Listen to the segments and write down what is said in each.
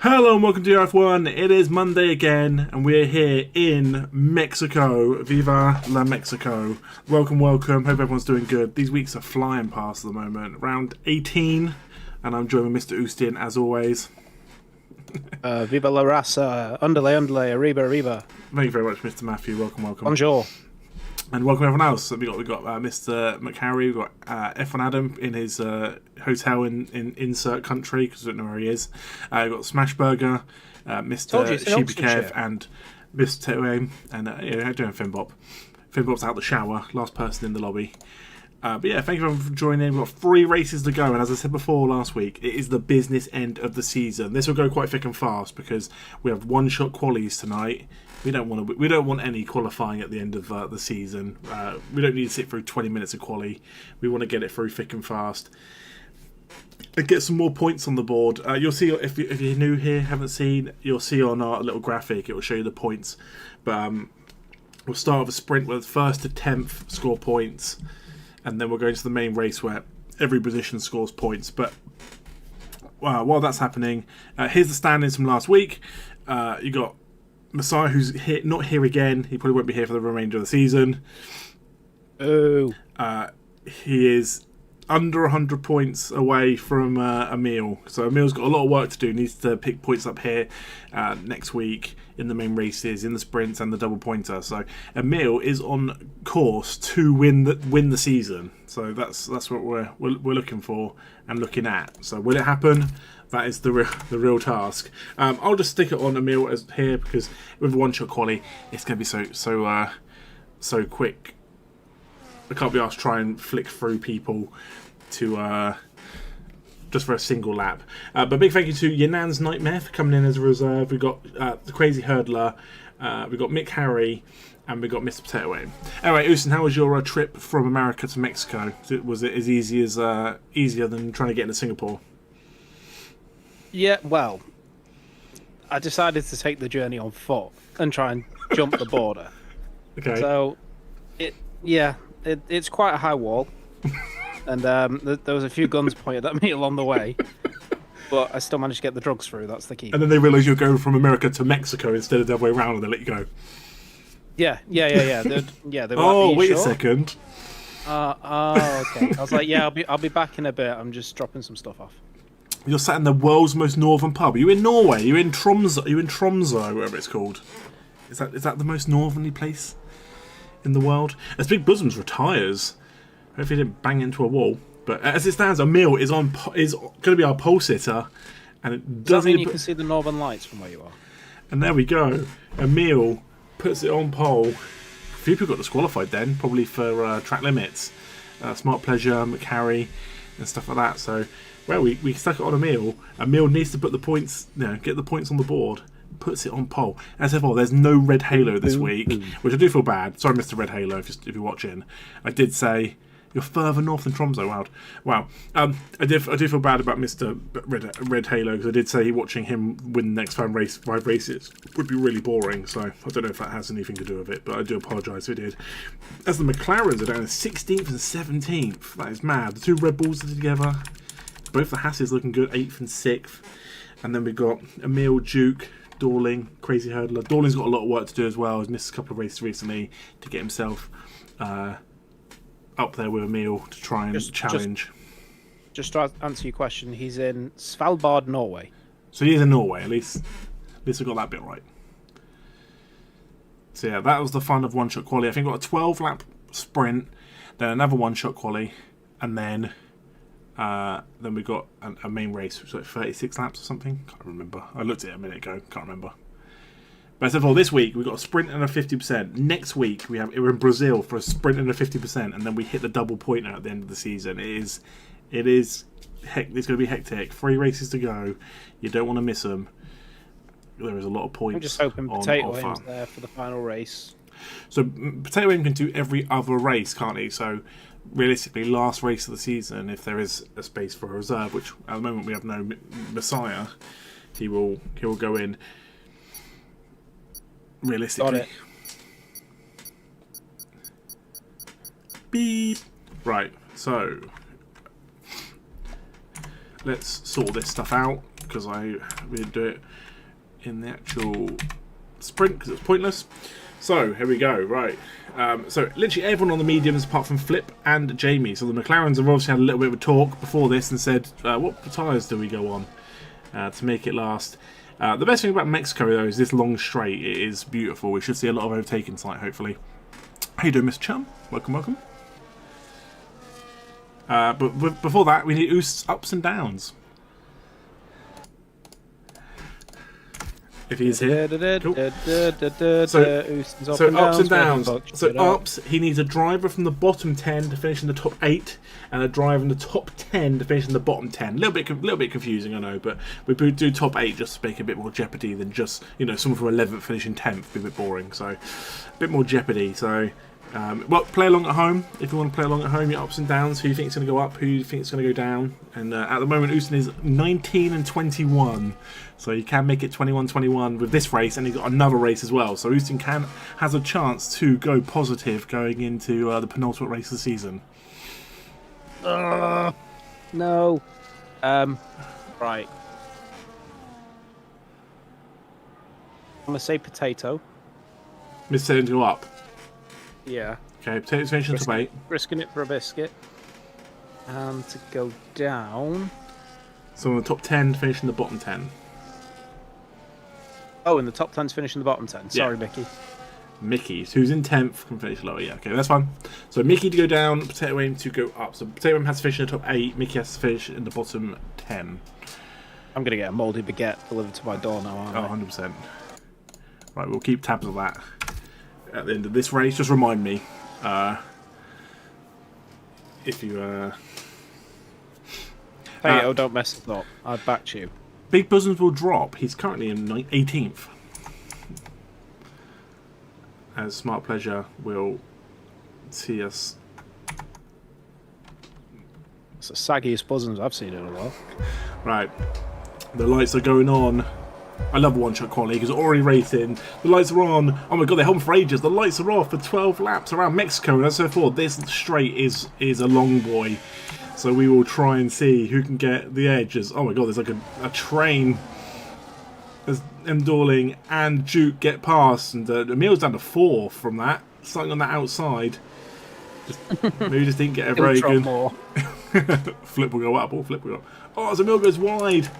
Hello and welcome to ERF1. It is Monday again, and we're here in Mexico. Viva la Mexico. Welcome, welcome. Hope everyone's doing good. These weeks are flying past at the moment. Round 18, and I'm joined with Mr. Ustin as always. Viva la raza. Underlay, arriba, arriba. Thank you very much, Mr. Matthew. Welcome, welcome. Bonjour. And welcome everyone else. We got Mr. McHarry, we've got F1 Adam in his hotel in insert country because we don't know where he is. We've got Smashburger, Mr. Sheepy Kev, and Mr. Tetoaim. And how you doing, Finbop? Finbop's out the shower, last person in the lobby. But yeah, thank you everyone for joining. We've got 3 races to go, and as I said before last week, it is the business end of the season. This will go quite thick and fast because we have one-shot qualies tonight. We don't want any qualifying at the end of the season. We don't need to sit through 20 minutes of quali. We want to get it through thick and fast and get some more points on the board. You'll see if you're new here, haven't seen, you'll see on our little graphic. It will show you the points. But we'll start with a sprint where 1st to 10th score points, and then we'll go into the main race where every position scores points. But while that's happening, here's the standings from last week. You got Messiah, who's not here again. He probably won't be here for the remainder of the season. Oh. He is under 100 points away from Emil. So Emil's got a lot of work to do. Needs to pick points up here next week in the main races, in the sprints and the double pointer. So Emil is on course to win the season. So that's what we're looking for and looking at. So will it happen? That is the real task. I'll just stick it on Emil as here because with one-shot quali, it's going to be so quick. I can't be asked to try and flick through people to just for a single lap. But big thank you to Yanan's Nightmare for coming in as a reserve. We've got the Crazy Hurdler, we've got Mick Harry, and we've got Mr. Potato Aim. Anyway, Ustin, how was your trip from America to Mexico? Was it as easier than trying to get into Singapore? Yeah, well, I decided to take the journey on foot and try and jump the border. Okay. So, it's quite a high wall, and there was a few guns pointed at me along the way, but I still managed to get the drugs through. That's the key. And then they realised you're going from America to Mexico instead of the other way around, and they let you go. Yeah. They were oh, like, wait sure? a second. Okay. I was like, yeah, I'll be back in a bit. I'm just dropping some stuff off. You're sat in the world's most northern pub. Are you in Norway? Are you in Tromsø? Are you in Tromsø, whatever it's called? Is that the most northerly place in the world? As Big Bosoms retires, hopefully he didn't bang into a wall. But as it stands, Emil is going to be our pole sitter, and it doesn't. Mean you can see the northern lights from where you are. And there we go. Emil puts it on pole. A few people got disqualified then, probably for track limits, Smart Pleasure, McHarry, and stuff like that. So. Well, we stuck it on Emil. Emil needs to put the points, get the points on the board. Puts it on pole. As if there's no Red Halo this week, which I do feel bad. Sorry, Mr. Red Halo, if you're watching. I did say you're further north than Tromsø. Wow. I do feel bad about Mr. Red Halo because I did say watching him win the next 5 races would be really boring. So I don't know if that has anything to do with it, but I do apologise if it did. As the McLarens are down in 16th and 17th, that is mad. The 2 Red Bulls are together. Both the Hasses looking good, 8th and 6th. And then we've got Emil, Duke, Dorling, Crazy Hurdler. Dorling's got a lot of work to do as well. He's missed a couple of races recently to get himself up there with Emil to try and challenge. Just to answer your question, he's in Svalbard, Norway. So he is in Norway, at least I got that bit right. So yeah, that was the fun of one-shot quali. I think we got a 12-lap sprint, then another one-shot quali, and then we got a main race, which was like 36 laps or something. Can't remember. I looked at it a minute ago. Can't remember. But so far, this week we've got a sprint and a 50%. Next week we're in Brazil for a sprint and a 50%, and then we hit the double pointer at the end of the season. It's going to be hectic. 3 races to go. You don't want to miss them. There is a lot of points. I'm just hoping Potato Aim's there for the final race. So Potato Aim can do every other race, can't he? So realistically, last race of the season, if there is a space for a reserve, which at the moment we have no Messiah, he will go in. Realistically. Got it. Beep. Right. So let's sort this stuff out because we didn't do it in the actual sprint because it's pointless. So here we go. Right. So literally everyone on the mediums apart from Flip and Jamie. So the McLarens have obviously had a little bit of a talk before this and said, what tyres do we go on to make it last? The best thing about Mexico though is this long straight. It is beautiful. We should see a lot of overtaking tonight, hopefully. How you doing, Mr. Chum? Welcome, welcome. But before that, we need Oost's ups and downs. If he's here. Cool. So ups and downs. So ups, he needs a driver from the bottom 10 to finish in the top 8, and a driver in the top 10 to finish in the bottom 10. A little bit confusing, I know, but we do top 8 just to make a bit more jeopardy than just, you know, someone from 11th finishing 10th. Be a bit boring. So a bit more jeopardy. So. Well, play along at home. If you want to play along at home, your ups and downs. Who you think is going to go up? Who you think is going to go down? And at the moment, Houston is 19 and 21, so you can make it 21-21 with this race, and he's got another race as well. So Houston has a chance to go positive going into the penultimate race of the season. No. Right. I'm gonna say potato. Miss saying to go up. Yeah. Okay, potatoes finishing the top 8. Risking it for a biscuit. And to go down. So in the top 10 finishing the bottom 10. Oh, and the top 10's finishing the bottom 10. Sorry, yeah. Mickey. Who's in 10th can finish lower. Yeah, okay, that's fine. So Mickey to go down, Potato Aim to go up. So Potato Aim has to finish in the top 8, Mickey has to finish in the bottom 10. I'm going to get a mouldy baguette delivered to my door now, aren't I? 100%. Right, we'll keep tabs of that. At the end of this race, just remind me if you hey, don't mess it up. I'd back you. Big Bosoms will drop. He's currently in 18th. As Smart Pleasure will see us. It's the saggiest bosoms I've seen in a while. Right, the lights are going on. I love one Shot Quali because already racing. The lights are on. Oh my god, they're on for ages. The lights are off for 12 laps around Mexico and so forth. This straight is a long boy. So we will try and see who can get the edge. Oh my god, there's like a train. As Dorling and Duke get past, and Emil's down to 4 from that. Starting on that outside. Maybe just didn't get a very good. Flip will go up, or Flip will go up. Oh, as Emil goes wide.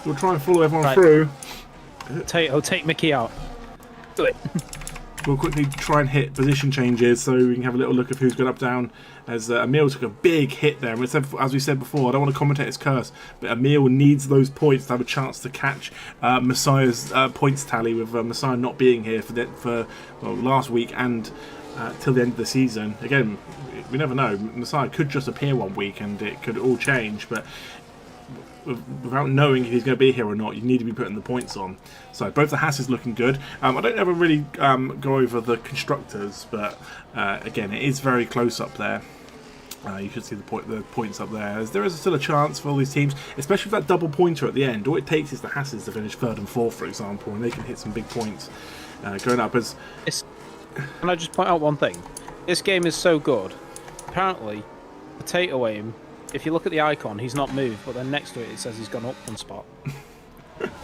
We'll try and follow everyone through. Take Mickey out. Do it. We'll quickly try and hit position changes so we can have a little look of who's gone up, down. As Emil took a big hit there. And as we said before, I don't want to commentate his curse, but Emil needs those points to have a chance to catch Messiah's points tally, with Messiah not being here for last week and till the end of the season. Again, we never know. Messiah could just appear one week and it could all change, but without knowing if he's going to be here or not, you need to be putting the points on. So both the Haas is looking good. I don't ever really go over the constructors, but again, it is very close up there. You should see the points up there. As there is still a chance for all these teams, especially with that double pointer at the end. All it takes is the Haas's to finish 3rd and 4th, for example, and they can hit some big points going up. Can I just point out one thing? This game is so good. Apparently, Potato Aim, if you look at the icon, he's not moved, but then next to it, it says he's gone up one spot.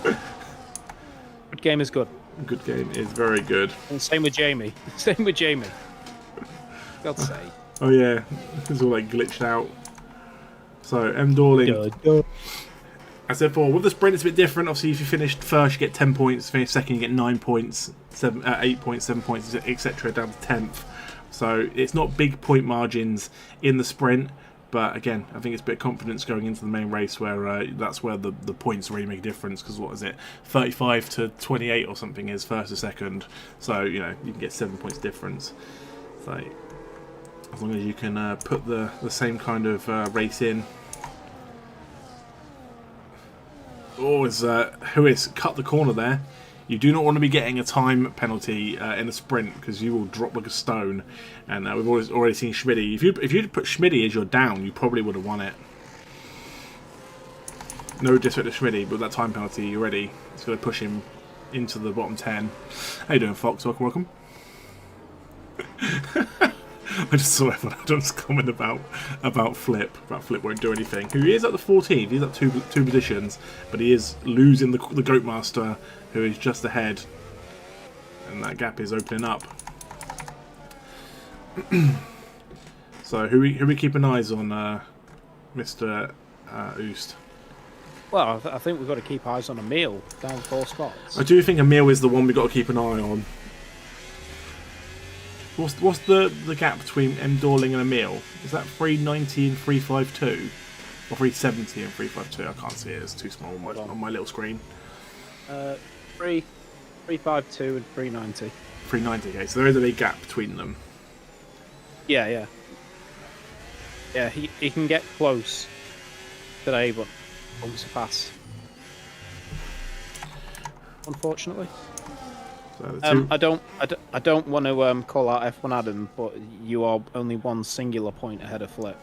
Good game is good. Good game is very good. And same with Jamie. Same with Jamie. God's sake. Oh yeah, it's all like glitched out. So M Dorling. As I said before, with the sprint it's a bit different. Obviously, if you finished first, you get 10 points. Finish second, you get 9 points, 8 points, 7 points, etc. down to 10th. So it's not big point margins in the sprint. But again, I think it's a bit of confidence going into the main race where that's where the points really make a difference. Because what is it, 35 to 28 or something is first or second. So you know you can get 7 points difference. So as long as you can put the same kind of race in. Oh, who is cut the corner there? You do not want to be getting a time penalty in a sprint because you will drop like a stone. And we've already seen Schmitty. If you'd put Schmitty as your down, you probably would have won it. No disrespect to Schmitty, but with that time penalty already, it's going to push him into the bottom 10. How you doing, Fox? Welcome, welcome. I just saw everyone Adams comment about Flip. About Flip won't do anything. Who is at the 14th. He's up two positions, but he is losing the Goat Master, who is just ahead, and that gap is opening up. So who we keeping eyes on, Mr. Oost? Well, I think we've got to keep eyes on Emil down 4 spots. I do think Emil is the one we've got to keep an eye on. What's the gap between M. Dorling and Emil? Is that 390 and 352? Or 370 and 352? I can't see it, it's too small on my little screen. 352 and 390. 390, okay, so there is a big gap between them. Yeah. Yeah, he can get close today, but won't surpass. Unfortunately. So I don't want to call out F1 Adam, but you are only one singular point ahead of Flip.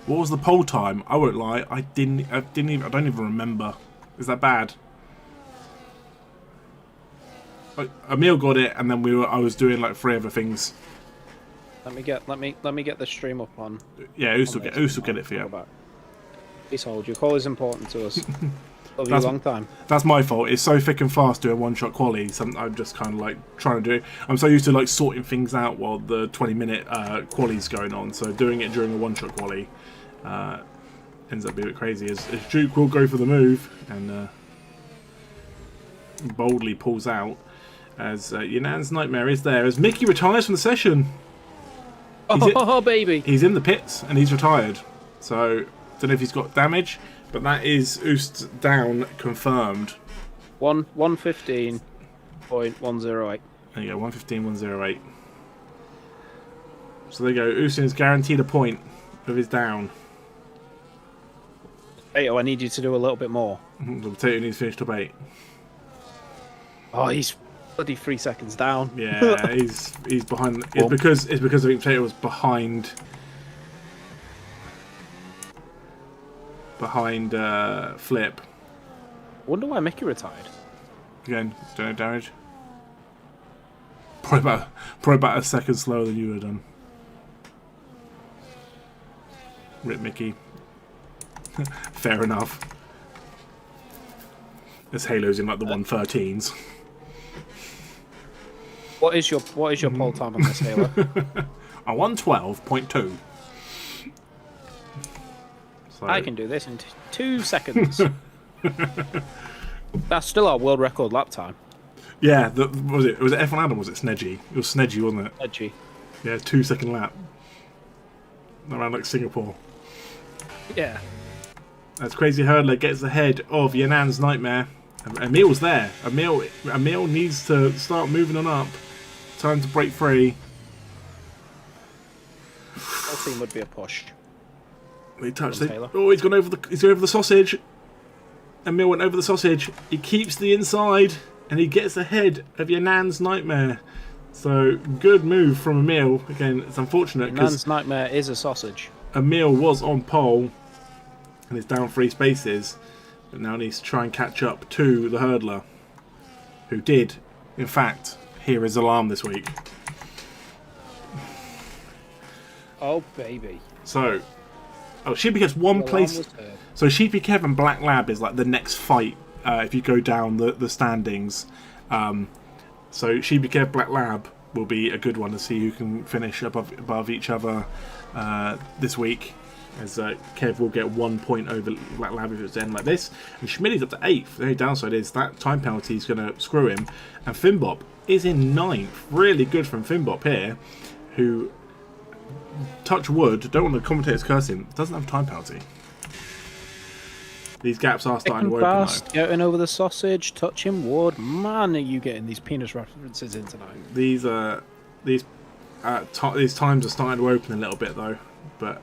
what was the pole time? I won't lie, I don't even remember. Is that bad? Emil got it, and then I was doing like 3 other things. Let me get the stream up on. Yeah, Oos will get it for you. Please hold. Your call is important to us. Love you a long time. That's my fault. It's so thick and fast doing one-shot quali. I'm just kind of like trying to do it. I'm so used to like sorting things out while the 20-minute quali's going on. So doing it during a one-shot quali ends up being a bit crazy. As Duke will go for the move and boldly pulls out. As Yanan's Nightmare is there. As Mickey retires from the session. Baby! He's in the pits and he's retired. So don't know if he's got damage, but that is Oost down confirmed. 115.108. There you go, 115.108. So there you go. Oost is guaranteed a point of his down. Hey, I need you to do a little bit more. The potato needs to finish top 8. Oh, he's bloody 3 seconds down. Yeah, he's behind. It's because I think potato was behind Flip. Wonder why Mickey retired. Again, don't have damage. Probably about a second slower than you would have done. Rip Mickey. Fair enough. This Halo's in like the 113s. What is your pole time on this Halo? A 112.2. So, I can do this in 2 seconds. That's still our world record lap time. yeah, was it F1 Adam? Was it Snedgy? It was Snedgy, wasn't it? Edgy. Yeah, 2 second lap. Around like Singapore. Yeah. That's Crazy Hurdler gets ahead of Yanan's Nightmare. Emil's there. Emil needs to start moving on up. Time to break free. Whole team would be a push. He touched it. Oh, he's gone over the sausage. Emil went over the sausage. He keeps the inside and he gets ahead of Yanan's Nightmare. So good move from Emil. Again, it's unfortunate because Yanan's Nightmare is a sausage. Emil was on pole and is down 3 spaces, but now needs to try and catch up to the hurdler, who did, in fact, hear his alarm this week. Oh baby. So, Sheepy gets 1 place. So Sheepy Kev and Black Lab is like the next fight if you go down the standings. So Sheepy Kev, Black Lab will be a good one to see who can finish above each other this week. As Kev will get 1 point over Black Lab if it's end like this. And Schmidt's up to 8th. The only downside is that time penalty is going to screw him. And Finbop is in 9th. Really good from Finbop here, who, touch wood, don't want the commentators curse him, doesn't have a time penalty. These gaps are starting to open fast, though. getting over the sausage, touching wood. Man, are you getting these penis references in tonight? These times are starting to open a little bit though. But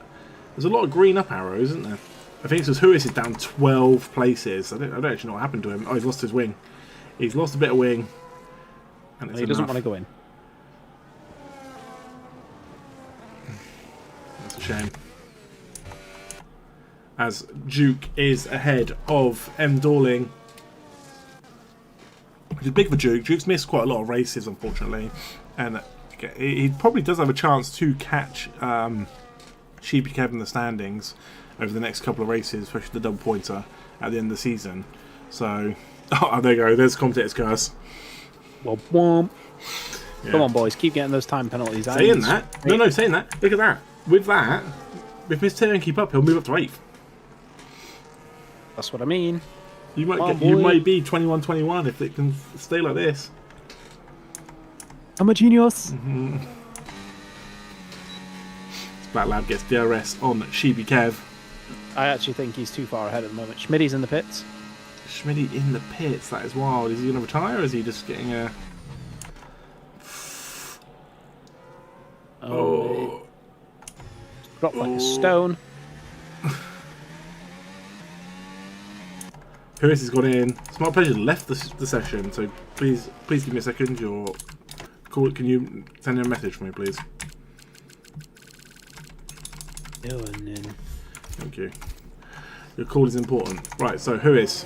there's a lot of green up arrows, isn't there? I think it's Huis is down 12 places. I don't actually know what happened to him. Oh, he's lost his wing. He's lost a bit of wing. And he doesn't want to go in. That's a shame. As Duke is ahead of M. Dorling. Which is big for Duke. Duke's missed quite a lot of races, unfortunately. And he probably does have a chance to catch Sheepy Kev in the standings over the next couple of races, especially the double pointer at the end of the season. So, there you go. There's commentator's curse. Womp womp. Yeah. Come on, boys, keep getting those time penalties. Saying that, no, saying that. Look at that. With that, if Mr. Taylor can keep up, he'll move up to 8th. That's what I mean. You might be 21-21 if it can stay like this. I'm a genius. Black Lab gets DRS on Sheepy Kev. I actually think he's too far ahead at the moment. Schmidt's in the pits. Schmidt in the pits. That is wild. Is he going to retire, or is he just getting a? Oh. Dropped like a stone. Harris has gone in. Smart Pleasure left the session, so please give me a second. Can you send him a message for me, please? Thank you. Your call is important. Right, so Harris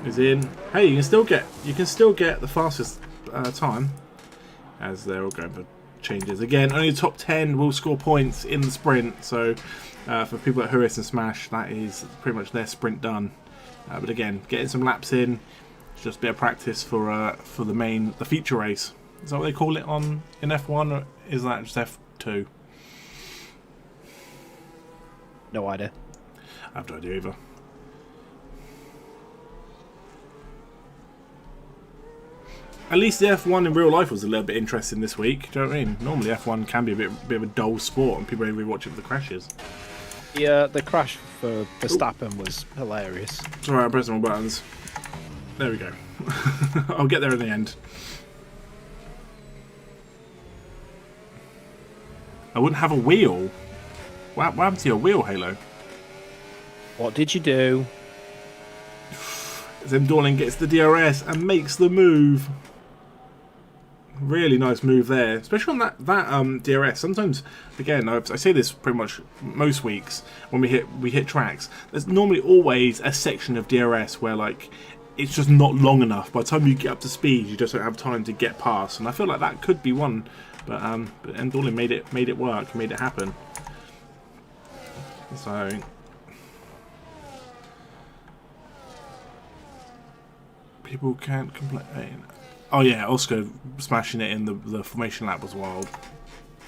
is in. Hey, you can still get the fastest time, as they're all going for changes. Again, only the top 10 will score points in the sprint, so for people like Harris and Smash, that is pretty much their sprint done. But again, getting some laps in, it's just a bit of practice for the feature race. Is that what they call it in F1, or is that just F2? No idea. I have no idea either. At least the F1 in real life was a little bit interesting this week. Do you know what I mean? Normally F1 can be a bit of a dull sport, and people only watch it for the crashes. Yeah, the crash for Verstappen was hilarious. Sorry, I pressed the wrong buttons. There we go. I'll get there in the end. I wouldn't have a wheel. What happened to your wheel, Halo? What did you do? Zem Dorling gets the DRS and makes the move. Really nice move there, especially on that DRS. Sometimes, again, I say this pretty much most weeks when we hit tracks. There's normally always a section of DRS where like it's just not long enough. By the time you get up to speed, you just don't have time to get past. And I feel like that could be one, but Dorling made it work, made it happen. So. People can't complain. Oh yeah, Oscar smashing it in the formation lap was wild.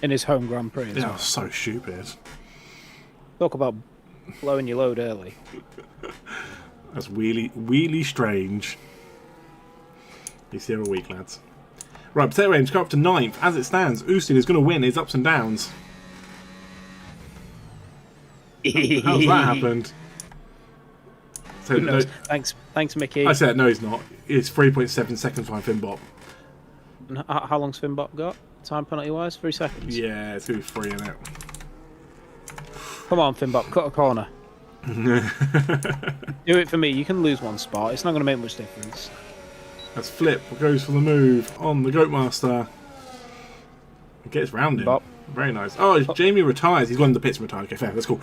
In his home Grand Prix as well. So stupid. Talk about blowing your load early. That's really strange. These here a week, lads. Right, Potato Range go up to 9th. As it stands, Austin is going to win his ups and downs. How's that happened? So, no, thanks, Mickey. I said no, he's not. It's 3.7 seconds behind Finbot. And how long's Finbot got? Time penalty wise, 3 seconds. Yeah, it's gonna be 3 in it. Come on, Finbot, cut a corner. Do it for me. You can lose one spot. It's not going to make much difference. That's Flip. Goes for the move on the Goatmaster. It gets round him. Bop. Very nice. Oh, Jamie retires. He's gone in the pits and retired. Okay, fair. That's cool.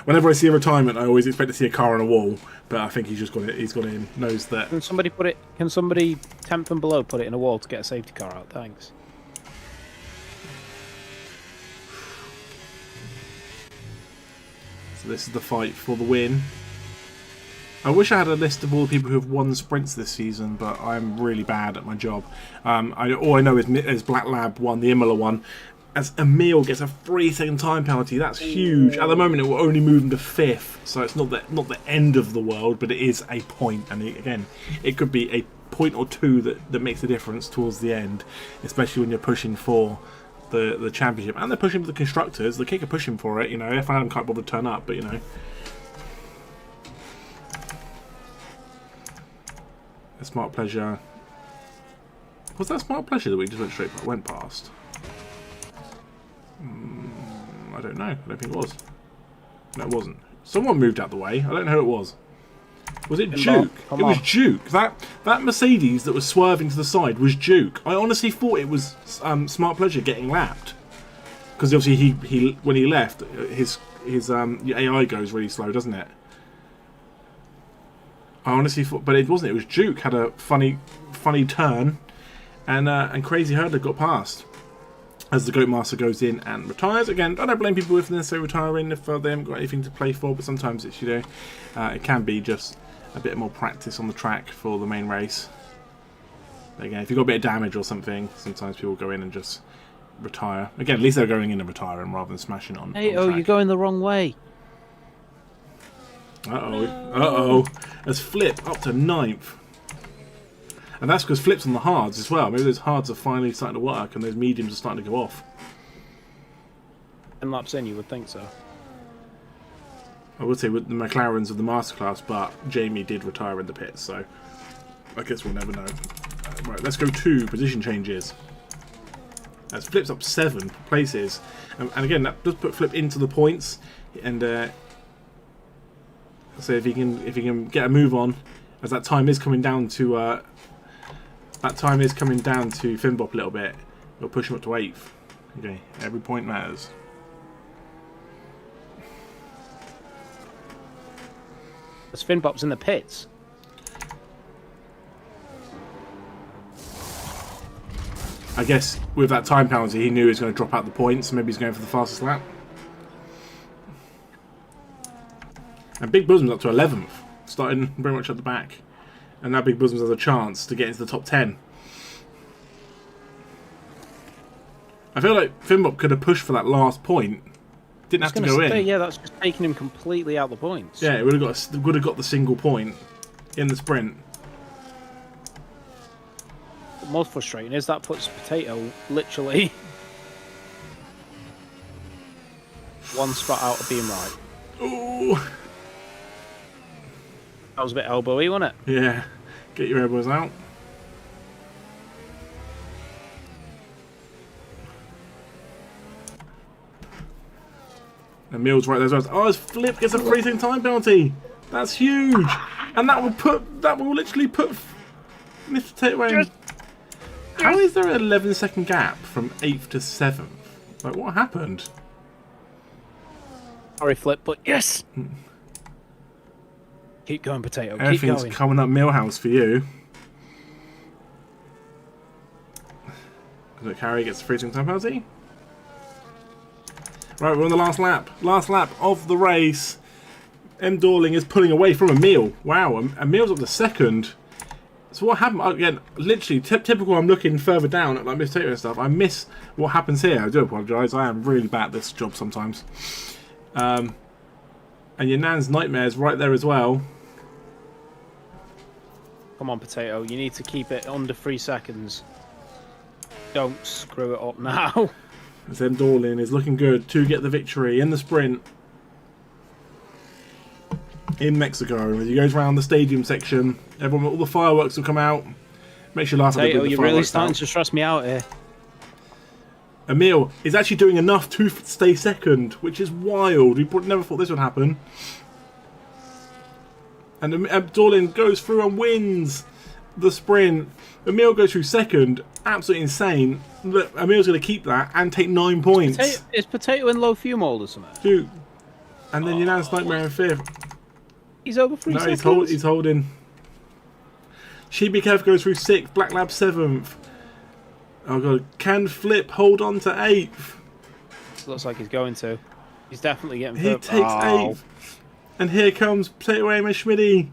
Whenever I see a retirement, I always expect to see a car on a wall. But I think he's just got it. He's got in. Knows that. Can somebody 10th and below put it in a wall to get a safety car out? Thanks. So this is the fight for the win. I wish I had a list of all the people who have won sprints this season, but I'm really bad at my job. All I know is Black Lab won the Imola one. As Emil gets a 3-second time penalty, that's huge. At the moment, it will only move him to 5th, so it's not the end of the world, but it is a point. And again, it could be a point or two that makes a difference towards the end, especially when you're pushing for the championship. And they're pushing for the constructors. The Kick are pushing for it. You know, F1 can't bother to turn up, but you know. A Smart Pleasure. Was that Smart Pleasure that we just went past? I don't know. I don't think it was. No, it wasn't. Someone moved out the way. I don't know who it was. Was it Duke? It was Duke. That Mercedes that was swerving to the side was Duke. I honestly thought it was Smart Pleasure getting lapped. Because obviously he when he left, his AI goes really slow, doesn't it? I honestly thought, but it wasn't. It was Duke had a funny turn And Crazy Hurdler got past. As the Goat Master goes in and retires. Again, I don't blame people if they're necessarily retiring if they haven't got anything to play for, but sometimes it's, it can be just a bit more practice on the track for the main race. But again, if you've got a bit of damage or something, sometimes people go in and just retire. Again, at least they're going in and retiring rather than smashing on. Hey, on you're going the wrong way. Uh-oh. As Flip up to 9th. And that's because Flip's on the hards as well. Maybe those hards are finally starting to work and those mediums are starting to go off. 10 laps in, you would think so. I would say with the McLarens of the Masterclass, but Jamie did retire in the pits, so I guess we'll never know. Right, let's go to position changes. As Flip's up 7 places. And again, that does put Flip into the points. And so if he can get a move on, as that time is coming down to Finbop a little bit, it'll push him up to 8th. Okay, every point matters. As Finbop's in the pits. I guess with that time penalty, he knew he was going to drop out the points. Maybe he's going for the fastest lap. And Big Bosom's up to 11th, starting very much at the back. And now Big Bosom's has a chance to get into the top 10. I feel like Finbop could have pushed for that last point. Didn't have to go in. Yeah, that's just taking him completely out of the points. Yeah, it would have got the single point in the sprint. What most frustrating is that puts Potato literally one spot out of being right. Ooh. That was a bit elbowy, wasn't it? Yeah, get your elbows out. And Mills right there as well. Oh, his Flip gets a freezing time penalty. That's huge, and that will literally put Mr. Potato in. How is there an 11-second gap from 8th to 7th? Like, what happened? Sorry, Flip, but yes. Keep going, Potato. Keep Everything's going. coming up Millhouse for you. Look, Harry gets a freezing time penalty. Right, we're on the last lap. Last lap of the race. M. Dorling is pulling away from Emil. Wow, Emil's up to 2nd. So what happened? Again, literally, typical, I'm looking further down at like Miss Taylor and stuff. I miss what happens here. I do apologise. I am really bad at this job sometimes. And your Nan's Nightmare is right there as well. Come on, Potato. You need to keep it under 3 seconds. Don't screw it up now. As M. Dorling is looking good to get the victory in the sprint in Mexico. As he goes around the stadium section, everyone, all the fireworks will come out. Makes you laugh. Potato, you're really starting to stress me out here. Emil is actually doing enough to stay 2nd, which is wild. We never thought this would happen. And Dorling goes through and wins the sprint. Emil goes through 2nd. Absolutely insane. Look, Emil's going to keep that and take 9 points. Is Potato in low fuel mode or something? Dude. And then your Nan's Nightmare in 5th. He's over 3 seconds. No, he's holding. Sheepy Kev goes through 6th. Black Lab 7th. Oh god, can Flip hold on to 8th? Looks like he's going to. He's definitely getting. He takes 8th. And here comes Potato Aim and Schmitty,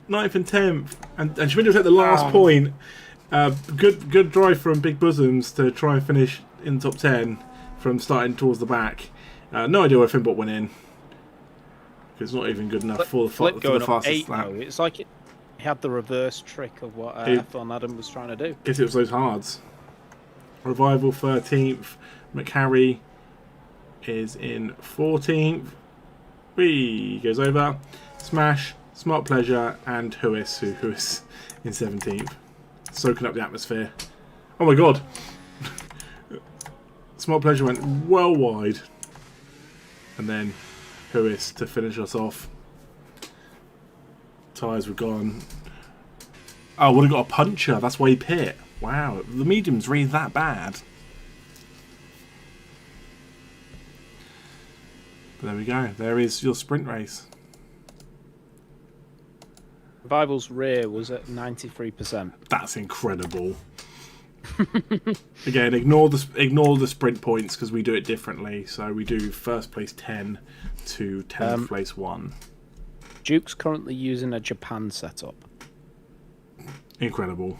9th and 10th. And Schmitty will take the last point. Good drive from Big Bosoms to try and finish in the top 10 from starting towards the back. No idea where Finbot went in. It's not even good enough for the fastest lap. It's like it had the reverse trick of what F1 Adam was trying to do. Guess it was those hards. Revival 13th. McHarry is in 14th. He goes over. Smash, Smart Pleasure, and Huis, who is in 17th. Soaking up the atmosphere. Oh my god. Smart Pleasure went well wide. And then Huis to finish us off. Tyres were gone. Oh, would have got a puncher. That's why he pit. Wow, the medium's really that bad. But there we go. There is your sprint race. Revival's rear was at 93%. That's incredible. Again, ignore the sprint points because we do it differently. So we do first place 10 to 10th place 1. Duke's currently using a Japan setup. Incredible.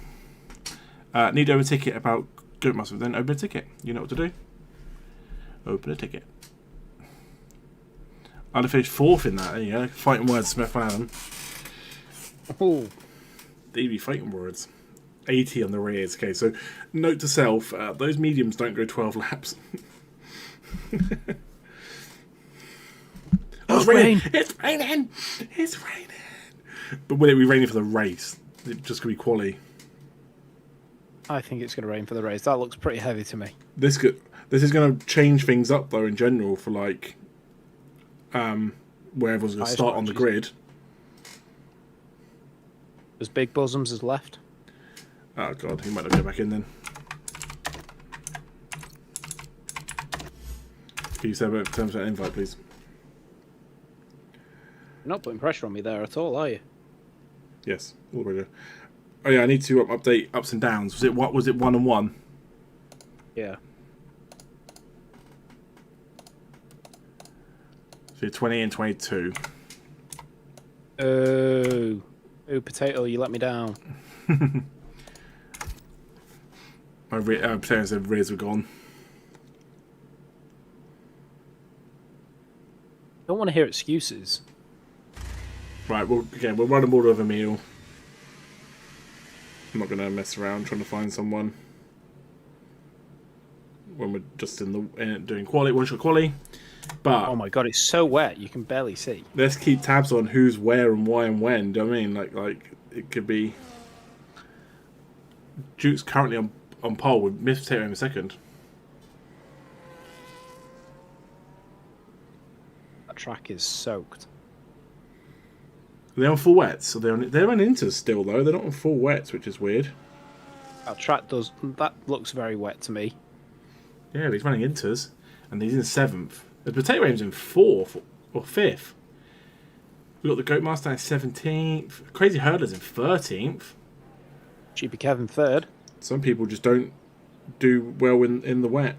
Need to open a ticket about Goat Muscle. Then open a ticket. You know what to do. Open a ticket. I'd have finished 4th in that. There you go. Fighting words, Smith and Adam. Oh. DB fighting words. 80 on the rears. Okay, so note to self: those mediums don't go 12 laps. Oh, it's raining! It's raining! It's raining! But will it be raining for the race? It just could be quali. I think it's going to rain for the race. That looks pretty heavy to me. This is going to change things up though in general for like where everyone's going to start on the grid. As Big Bosoms has left. Oh god, he might not go back in then. Can you say about terms of invite, please? You're not putting pressure on me there at all, are you? Yes, all the way there. Oh yeah, I need to update ups and downs. Was it 1 and 1? Yeah. So 20 and 22. Oh, potato, you let me down. My potatoes and rears were gone. Don't want to hear excuses. Right, well, again, we'll run a order of a meal. I'm not going to mess around trying to find someone when we're just doing quali, one-shot quali. But oh my god, it's so wet you can barely see. Let's keep tabs on who's where and why and when. Do you know what I mean? Like it could be. Duke's currently on pole with Miss Potato in a second. That track is soaked. Are they on full wets? So they're on inters still though. They're not on full wets, which is weird. That looks very wet to me. Yeah, but he's running inters, and he's in 7th. The Potato Aim's in 4th or 5th. We've got the Goat Master in 17th. Crazy Hurdler's in 13th. Cheapy Kevin 3rd. Some people just don't do well in the wet.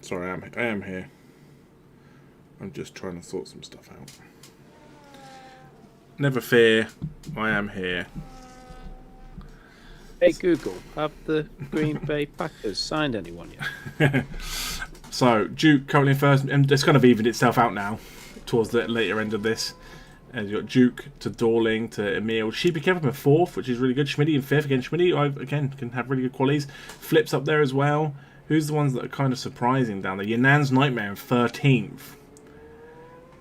Sorry, I am here. I'm just trying to sort some stuff out. Never fear, I am here. Hey Google, have the Green Bay Packers signed anyone yet? So, Duke currently in first, and it's kind of evened itself out now towards the later end of this. And you've got Duke to Dorling to Emil. Sheepy Kevin in 4th, which is really good. Schmitty in 5th. Again, Schmitty, again, can have really good qualities. Flips up there as well. Who's the ones that are kind of surprising down there? Yanan's Nightmare in 13th.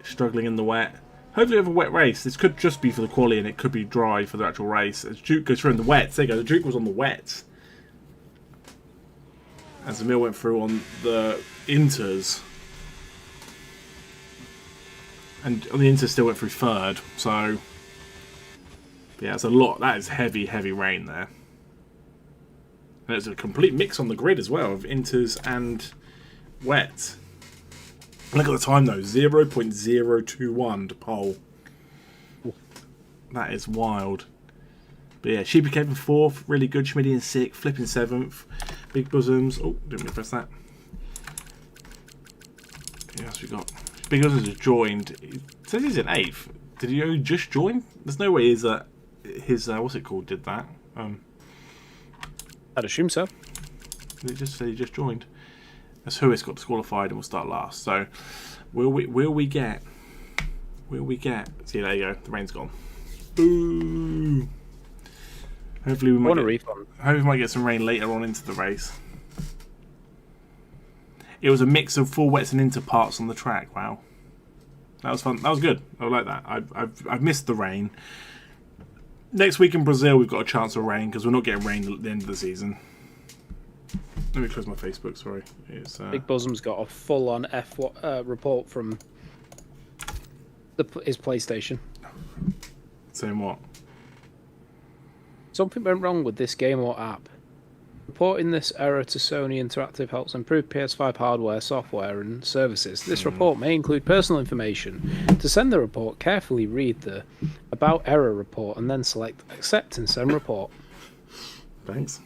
Struggling in the wet. Hopefully we have a wet race. This could just be for the quali and it could be dry for the actual race. As Duke goes through in the wets. There you go. The Duke was on the wets. As Emil went through on the inters. And on the inters still went through 3rd. So, yeah, it's a lot. That is heavy, heavy rain there. And it's a complete mix on the grid as well of inters and wet. Look at the time though, 0.021 to pole. That is wild. But yeah, Sheepy came in 4th, really good. Schmitty in 6th, Flipping 7th. Big Bosoms. Oh, didn't we press that? What else we got? Big Bosoms has joined. It says he's in 8th. Did he only just join? There's no way his what's it called did that. I'd assume so. Did it just say he just joined? That's who it's got disqualified and will start last. So, will we get? See, there you go. The rain's gone. Boo! Hopefully we might get a refund. Hopefully we might get some rain later on into the race. It was a mix of full wets and inter parts on the track. Wow, that was fun. That was good. I like that. I've missed the rain. Next week in Brazil, we've got a chance of rain because we're not getting rain at the end of the season. Let me close my Facebook, sorry. Big Bosom's got a full-on F1 report from his PlayStation. Saying what? Something went wrong with this game or app. Reporting this error to Sony Interactive helps improve PS5 hardware, software, and services. This report may include personal information. To send the report, carefully read the About Error report and then select Accept and Send Report. Thanks.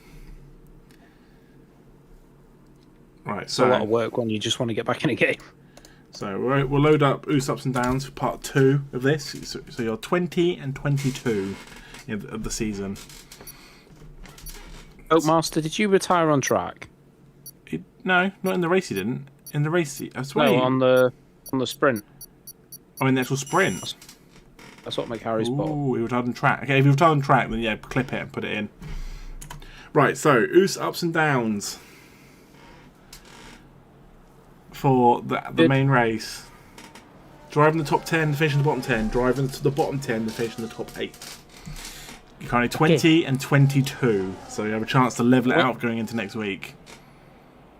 Right, It's a lot of work when you just want to get back in a game. So we'll load up Oost Ups and Downs for part 2 of this. So you're 20 and 22 of the season. Oakmaster, did you retire on track? No, not in the race. He didn't. In the race, I swear. No, on the sprint. Oh, in the actual sprint. That's what McHarry's put. Ooh, he retired on track. Okay, if he retired on track, then yeah, clip it and put it in. Right, so Oost Ups and Downs for the main race. Driving the top 10, finishing the bottom 10. Driving to the bottom 10, finishing the top 8. You're currently 20 and 22, so you have a chance to level it out going into next week.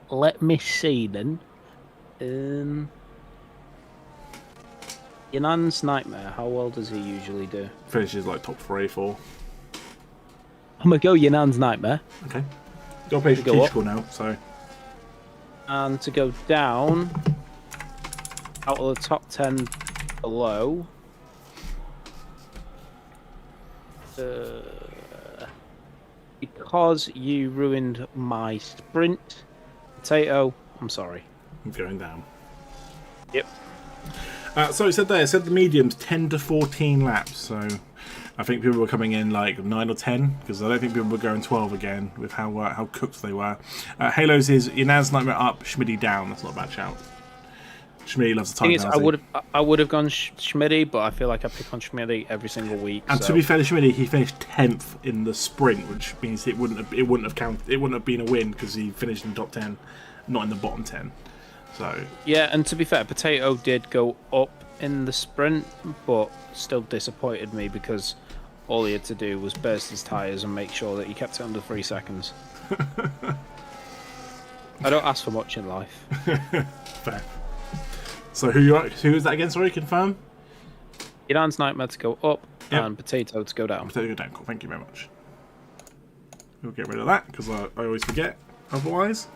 Let me see then. Yanan's Nightmare, how well does he usually do? Finishes like top 3, 4. I'm gonna go Yanan's Nightmare. Okay. Got to play strategical now, so. And to go down, out of the top 10 below. Because you ruined my sprint, Potato, I'm sorry. I'm going down. Yep. So it said the mediums 10 to 14 laps, so I think people were coming in like 9 or 10, because I don't think people were going 12 again with how cooked they were. Halos is Yanaz Nightmare up, Schmitty down. That's not a bad shout. Schmitty loves the time penalty. I would have gone Schmitty, but I feel like I pick on Schmitty every single week. And to be fair to Schmitty, he finished 10th in the sprint, which means it wouldn't have been a win because he finished in the top 10, not in the bottom 10. So yeah, and to be fair, Potato did go up in the sprint, but still disappointed me because all he had to do was burst his tyres and make sure that he kept it under 3 seconds. I don't ask for much in life. Fair. So who is that again? Sorry, confirm. Iran's Nightmare to go up and Potato to go down. Potato go down. Cool. Thank you very much. We'll get rid of that because I always forget otherwise.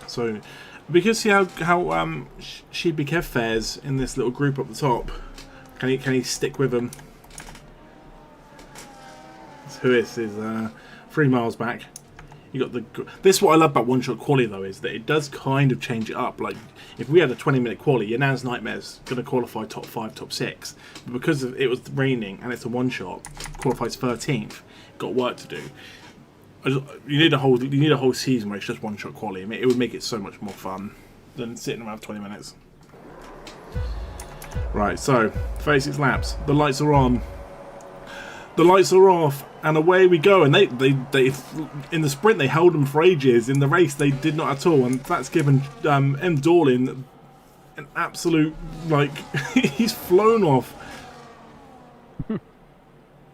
So we can see how Sheepy Kev fares in this little group up the top. Can he stick with them? Who is 3 miles back. You got this is what I love about One Shot Quali though, is that it does kind of change it up. Like if we had a 20-minute quali, your Nan's Nightmare's going to qualify top 5, top 6, but because it was raining and it's a one shot, qualifies 13th. Got work to do. You need a whole season where it's just One Shot Quali. I mean, it would make it so much more fun than sitting around 20 minutes. Right, so 36 laps. The lights are on. The lights are off, and away we go. And they in the sprint they held them for ages. In the race they did not at all, and that's given M. Dorlin an absolute he's flown off.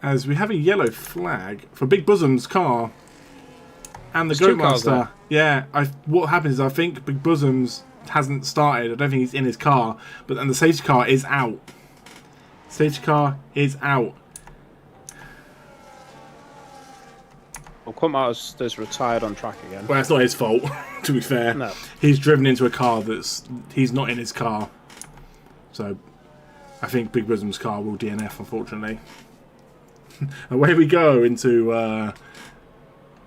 As we have a yellow flag for Big Bosom's car and the Goatmaster. Yeah, what happens is I think Big Bosom's hasn't started. I don't think he's in his car, but and the safety car is out. Safety car is out. Well, Quantmaster's retired on track again. Well, it's not his fault, to be fair. No. He's driven into a car he's not in his car. So, I think Big Bosom's car will DNF, unfortunately. Away we go into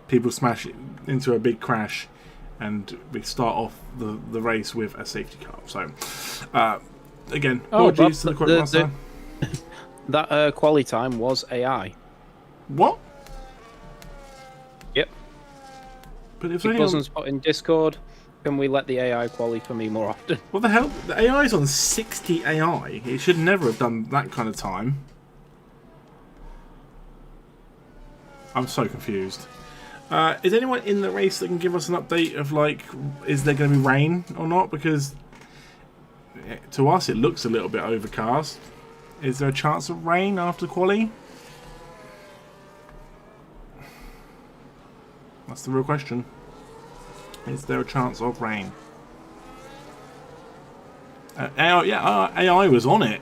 people smash into a big crash, and we start off the race with a safety car. So, again, apologies to the Quantmaster. That quali time was AI. What? Yep. But if it wasn't put in Discord, can we let the AI quali for me more often? What the hell? The AI is on 60 AI. It should never have done that kind of time. I'm so confused. Is anyone in the race that can give us an update of is there going to be rain or not? Because to us it looks a little bit overcast. Is there a chance of rain after quali? That's the real question. Is there a chance of rain? AI was on it.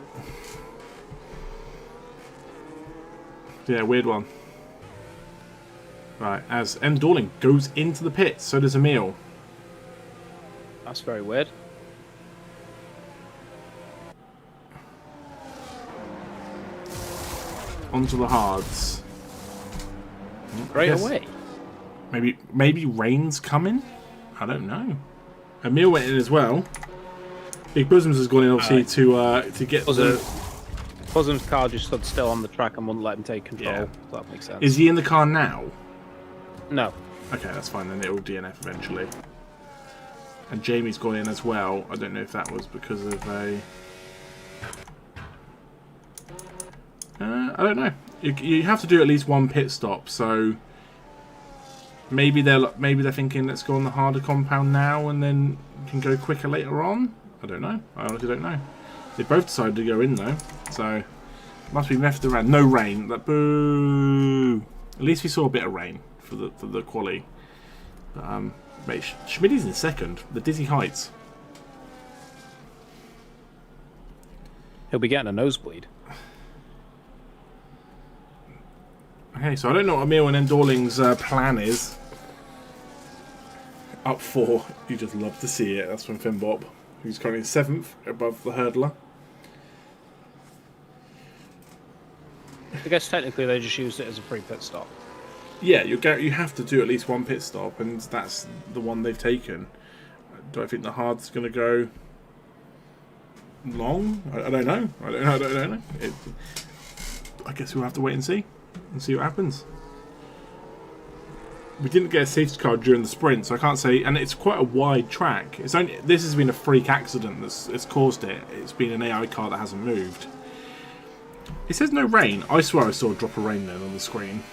Yeah, weird one. Right, as M. Dorling goes into the pit, so does Emil. That's very weird. Onto the hards. Straight away. Maybe rain's coming? I don't know. Emil went in as well. Big Bosoms has gone in, obviously, to get Bosum's car just stood still on the track and wouldn't let him take control. Yeah. So that makes sense. Is he in the car now? No. Okay, that's fine, then it'll DNF eventually. And Jamie's gone in as well. I don't know if that was because of a... I don't know. You have to do at least one pit stop, so... Maybe they're thinking, let's go on the harder compound now and then you can go quicker later on? I don't know. I honestly don't know. They both decided to go in though, so must be messed around. No rain. That boo. At least we saw a bit of rain for the quali. But Schmidt's in second. The dizzy heights. He'll be getting a nosebleed. Okay, so I don't know what Emil and Endorling's plan is. Up 4. You just love to see it. That's from Finbop, who's currently 7th above the hurdler. I guess technically they just used it as a free pit stop. Yeah, you have to do at least one pit stop, and that's the one they've taken. Do I think the hard's going to go long? I don't know. I don't know. I guess we'll have to wait and see what happens. We didn't get a safety car during the sprint, so I can't say. And it's quite a wide track. This has been a freak accident that's caused it. It's been an AI car that hasn't moved. It says no rain. I swear I saw a drop of rain then on the screen.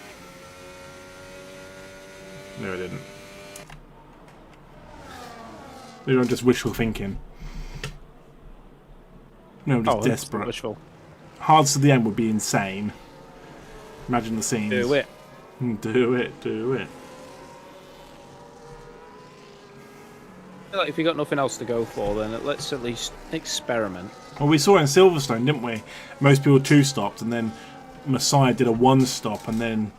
No, I didn't. Maybe I'm just wishful thinking. No, I'm just desperate. Wishful. Hards to the end would be insane. Imagine the scenes. Do it. Do it. Do it. I feel like if you got nothing else to go for, then let's at least experiment. Well, we saw in Silverstone, didn't we? Most people 2-stopped, and then Messiah did a 1-stop, and then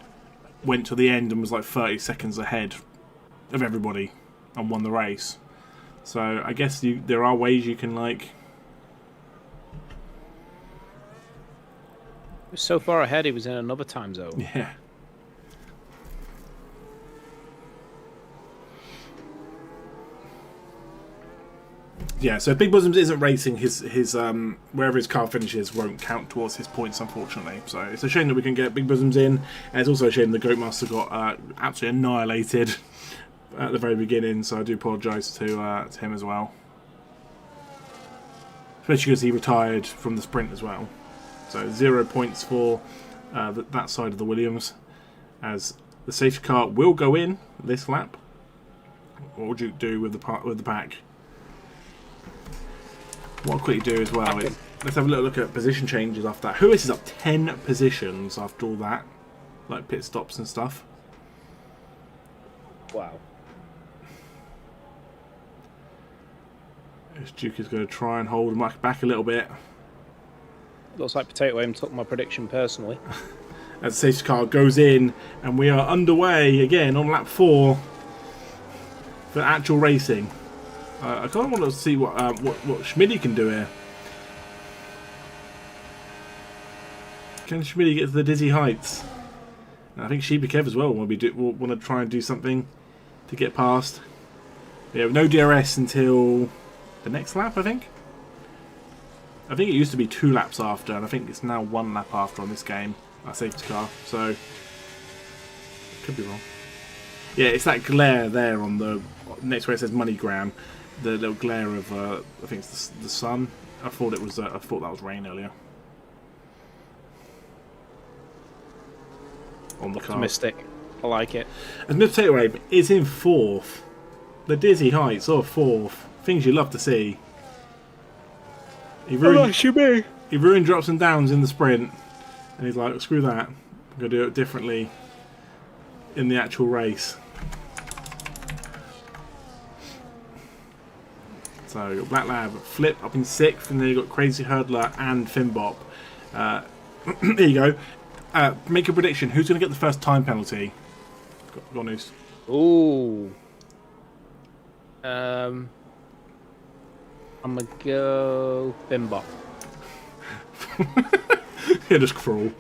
went to the end and was like 30 seconds ahead of everybody and won the race. So I guess there are ways you can like. He was so far ahead, he was in another time zone. Yeah. Yeah, so if Big Bosoms isn't racing, his wherever his car finishes won't count towards his points, unfortunately. So it's a shame that we can get Big Bosoms in, and it's also a shame the Goatmaster got absolutely annihilated at the very beginning. So I do apologise to him as well, especially because he retired from the sprint as well. So 0 points for that side of the Williams, as the safety car will go in this lap. What would you do with the pack? What I'll quickly do as well is let's have a little look at position changes after that. Lewis is up 10 positions after all that, like pit stops and stuff. Wow. This Duke is going to try and hold him back a little bit. Looks like Potato Aim took my prediction personally. As the safety car goes in, and we are underway again on lap 4 for actual racing. I kind of want to see what Schmidty can do here. Can Schmidty get to the dizzy heights? And I think Sheba Kev as well will want to try and do something to get past. We have no DRS until the next lap, I think. I think it used to be 2 laps after, and I think it's now 1 lap after on this game. Our safety car, so could be wrong. Yeah, it's that glare there on the next where it says MoneyGram. The little glare of I think it's the sun. I thought that was rain earlier. On the car. Optimistic. I like it. And Mid Potato Ape is in 4th. The dizzy heights of 4th. Things you love to see. He ruined drops and downs in the sprint, and he's like, screw that. I'm gonna do it differently in the actual race. So you've got Black Lab, Flip up in 6th, and then you've got Crazy Hurdler and Finbop. There you go. Make a prediction. Who's going to get the first time penalty? Go on, Oos. Ooh. I'm gonna go Bimbop. Yeah, just crawl.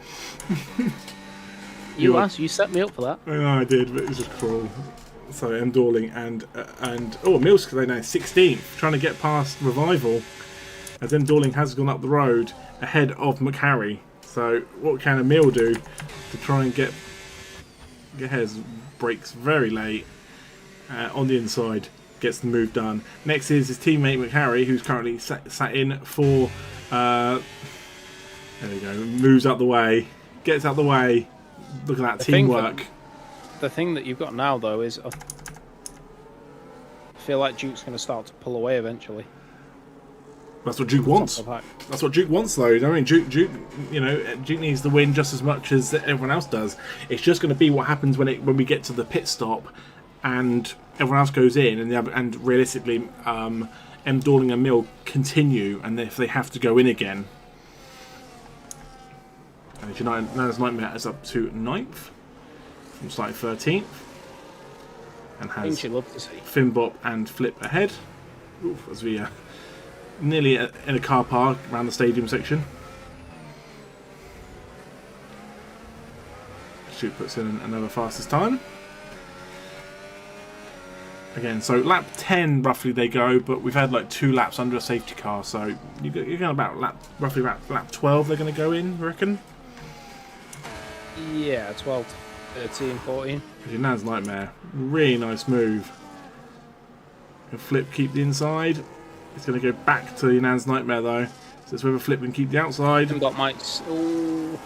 You set me up for that. I know I did, but it was just crawl. So M Dorling and Mills they now 16th, trying to get past Revival, as M Dorling has gone up the road ahead of McHarry. So what can Emil do to try and get ahead? Brakes very late on the inside, gets the move done. Next is his teammate McHarry, who's currently sat in for. There we go. Moves out the way, gets out the way. Look at that teamwork. The thing that you've got now, though, is I feel like Duke's going to start to pull away eventually. That's what Duke wants. That's what Duke wants, though. I mean, Duke, you know, Duke needs to win just as much as everyone else does. It's just going to be what happens when we get to the pit stop, and everyone else goes in, and realistically, M. Dorling and Mill continue, and if they have to go in again, and United's Nightmare is up to 9th. From starting 13th, and has Finbop and Flip ahead. Oof, as we nearly in a car park around the stadium section. Stu puts in another fastest time. Again, so lap 10 roughly they go, but we've had like 2 laps under a safety car, so you're going about roughly lap 12 they're going to go in, I reckon? Yeah, 12. 13, 14. United's Nightmare. Really nice move. Can Flip keep the inside. It's going to go back to United's Nightmare though. So it's whether Flip can keep the outside. And got Mike's. Ooh.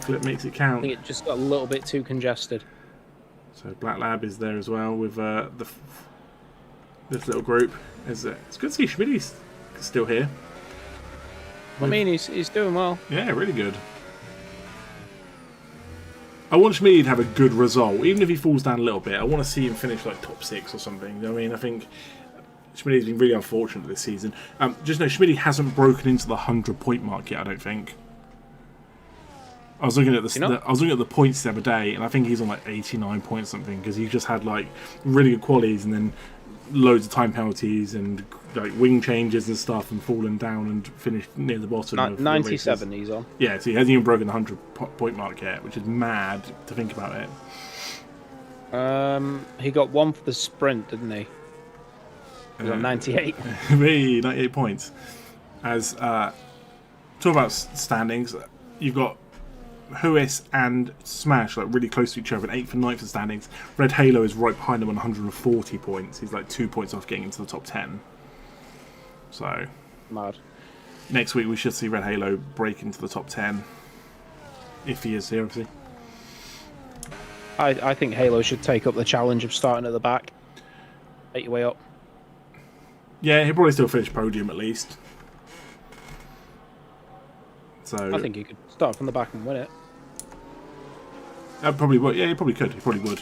Flip makes it count. I think it just got a little bit too congested. So Black Lab is there as well with this little group. It's good to see Schmidt's still here. I mean, he's doing well. Yeah, really good. I want Schmid to have a good result, even if he falls down a little bit. I want to see him finish like top 6 or something. I mean, I think Schmid's been really unfortunate this season. Just know Schmid hasn't broken into the 100-point mark yet. I don't think. I was looking at the points the other day, and I think he's on like 89 points something because he just had like really good qualities and then loads of time penalties and like wing changes and stuff, and fallen down and finished near the bottom. 97 he's on. Yeah, so he hasn't even broken the 100-point mark yet, which is mad to think about it. He got 1 for the sprint, didn't he? He was on 98. Me, 98 points. As talk about standings, you've got Huis and Smash like really close to each other, 8th and 9th in standings. Red Halo is right behind him on 140 points. He's like 2 points off getting into the top 10. So mad. Next week we should see Red Halo break into the top 10. If he is here, obviously. I think Halo should take up the challenge of starting at the back. Make your way up. Yeah, he'll probably still finish podium at least. So I think he could start from the back and win it. Probably would. Yeah, he probably could. He probably would.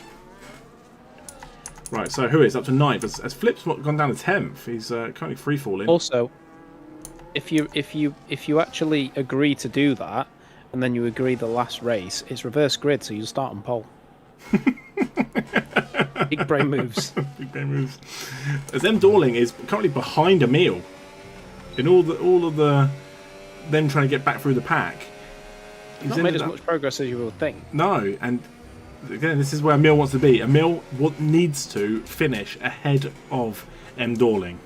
Right, so who is up to 9th? As Flip's gone down to 10th. He's currently free falling. Also, if you actually agree to do that, and then you agree the last race, it's reverse grid, so you start on pole. Big brain moves. Big brain moves. As M. Dorling is currently behind Emil in all of the them trying to get back through the pack. He's not made as much progress as you would think. No, and again, this is where Emil wants to be. Emil needs to finish ahead of M. Dorling.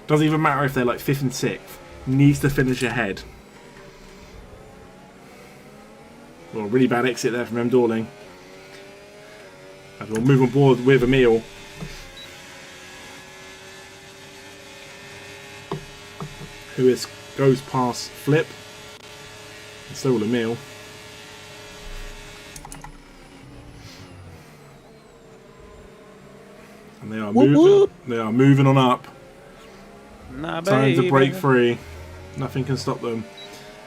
Doesn't even matter if they're like 5th and 6th. Needs to finish ahead. Well, really bad exit there from M. Dorling. And we'll move on board with Emil. Who goes past Flip. And so will Emil. And they are moving. They are moving on up. Nah, Time to break free. Nothing can stop them.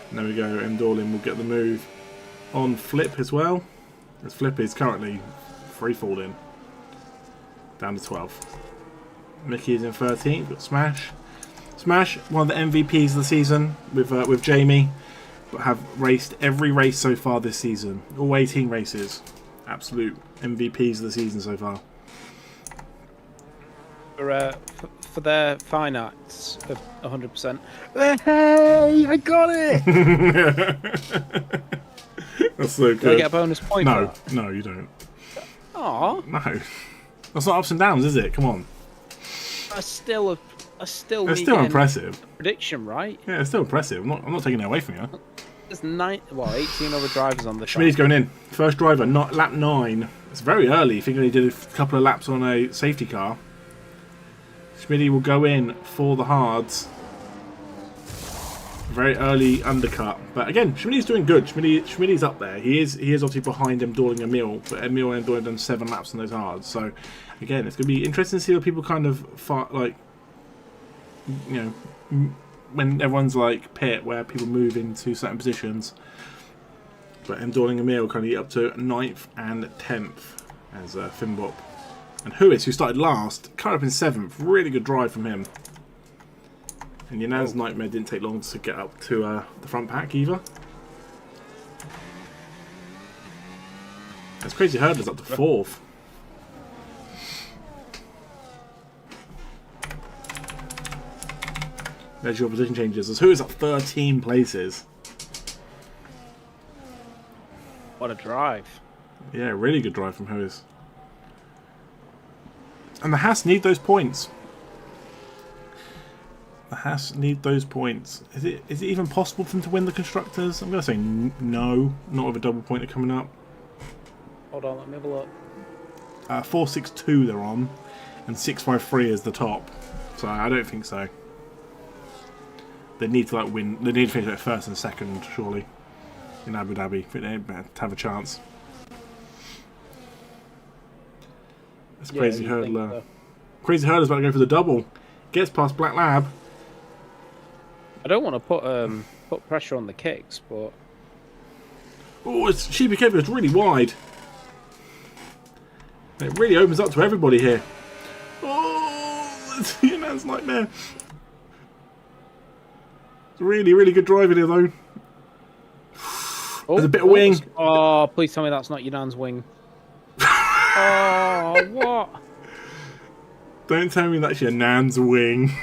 And there we go. M. Dorling will get the move on Flip as well. As Flip is currently free falling. Down to 12th. Mickey is in 13th. Got Smash. Smash, one of the MVPs of the season with Jamie, but have raced every race so far this season. All 18 races. absolute MVPs of the season so far. For their fine acts of 100%. Hey, I got it! That's so good. Do I get a bonus point? No, no, you don't. Aw. No, that's not ups and downs, is it? Come on. I still It's still impressive. Prediction, right? Yeah, it's still impressive. I'm not taking it away from you. There's 18 other drivers on the track. Schmidt's going in. First driver, not lap 9. It's very early. You think he did a couple of laps on a safety car. Schmidt will go in for the hards. Very early undercut, but again, Schmidt's doing good. Schmidt's up there. He is obviously behind Emil and Emil, but Emil and Emil have done 7 laps on those hards. So again, it's going to be interesting to see what people kind of like, you know, when everyone's like pit, where people move into certain positions. But Emil and Emil kind of get up to 9th and 10th as Finbop. And Huis, who started last, cut up in 7th. Really good drive from him. And Yanan's Nightmare didn't take long to get up to the front pack either. That's Crazy Hurdler's up to 4th. There's your position changes. As Huis up 13 places. What a drive. Yeah, really good drive from Huis. And the Haas need those points. The Haas need those points. Is it even possible for them to win the Constructors? I'm going to say no. Not with a double pointer coming up. Hold on, let me have a look. 462 they're on. And 653 is the top. So I don't think so. They need to like win. They need to finish at first and second, surely. In Abu Dhabi. For them to have a chance. That's Crazy Hurdler. So. Crazy Hurdler's about to go for the double. Gets past Black Lab. I don't want to put pressure on the kicks, but oh, it's Sheepy Kev is really wide. It really opens up to everybody here. Oh, it's Yanan's Nightmare. It's really, really good driving here though. There's a bit of wing. Oh, please tell me that's not Yanan's wing. Oh, what? Don't tell me that's Yanan's wing.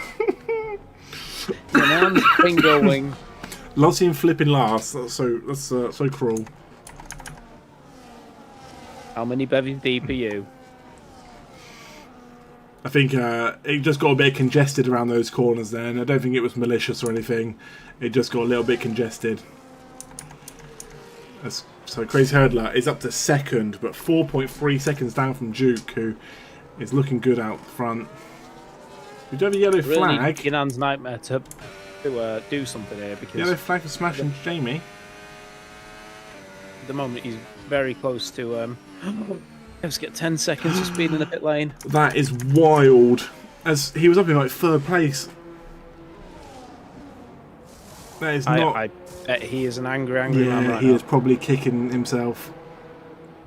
Yanan's finger wing. Love seeing flipping last. That's so cruel. How many bevies deep are you? I think it just got a bit congested around those corners there, and I don't think it was malicious or anything. It just got a little bit congested. So Crazy Hurdler is up to second, but 4.3 seconds down from Duke, who is looking good out front. We do have a yellow flag. Yanan's Nightmare to do something here, because yellow flag for smashing Jamie. At the moment, he's very close to. Let's get 10 seconds of speed in the pit lane. That is wild. As he was up in like 3rd place. That is not. I bet he is an angry man right he now. is probably kicking himself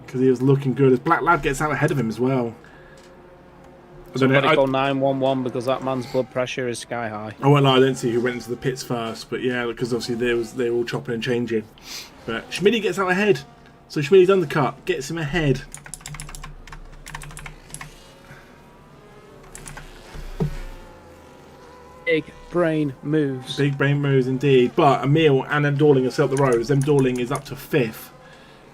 because he was looking good. As Black Lad gets out ahead of him as well. Somebody call 911 because that man's blood pressure is sky high. I won't lie, I don't see who went into the pits first, but yeah, because obviously they were all chopping and changing. But Schmidty gets out ahead, so Schmidty's undercut gets him ahead. Big brain moves. Big brain moves indeed. But Emil and Endorling are still up the road. Endorling is up to 5th.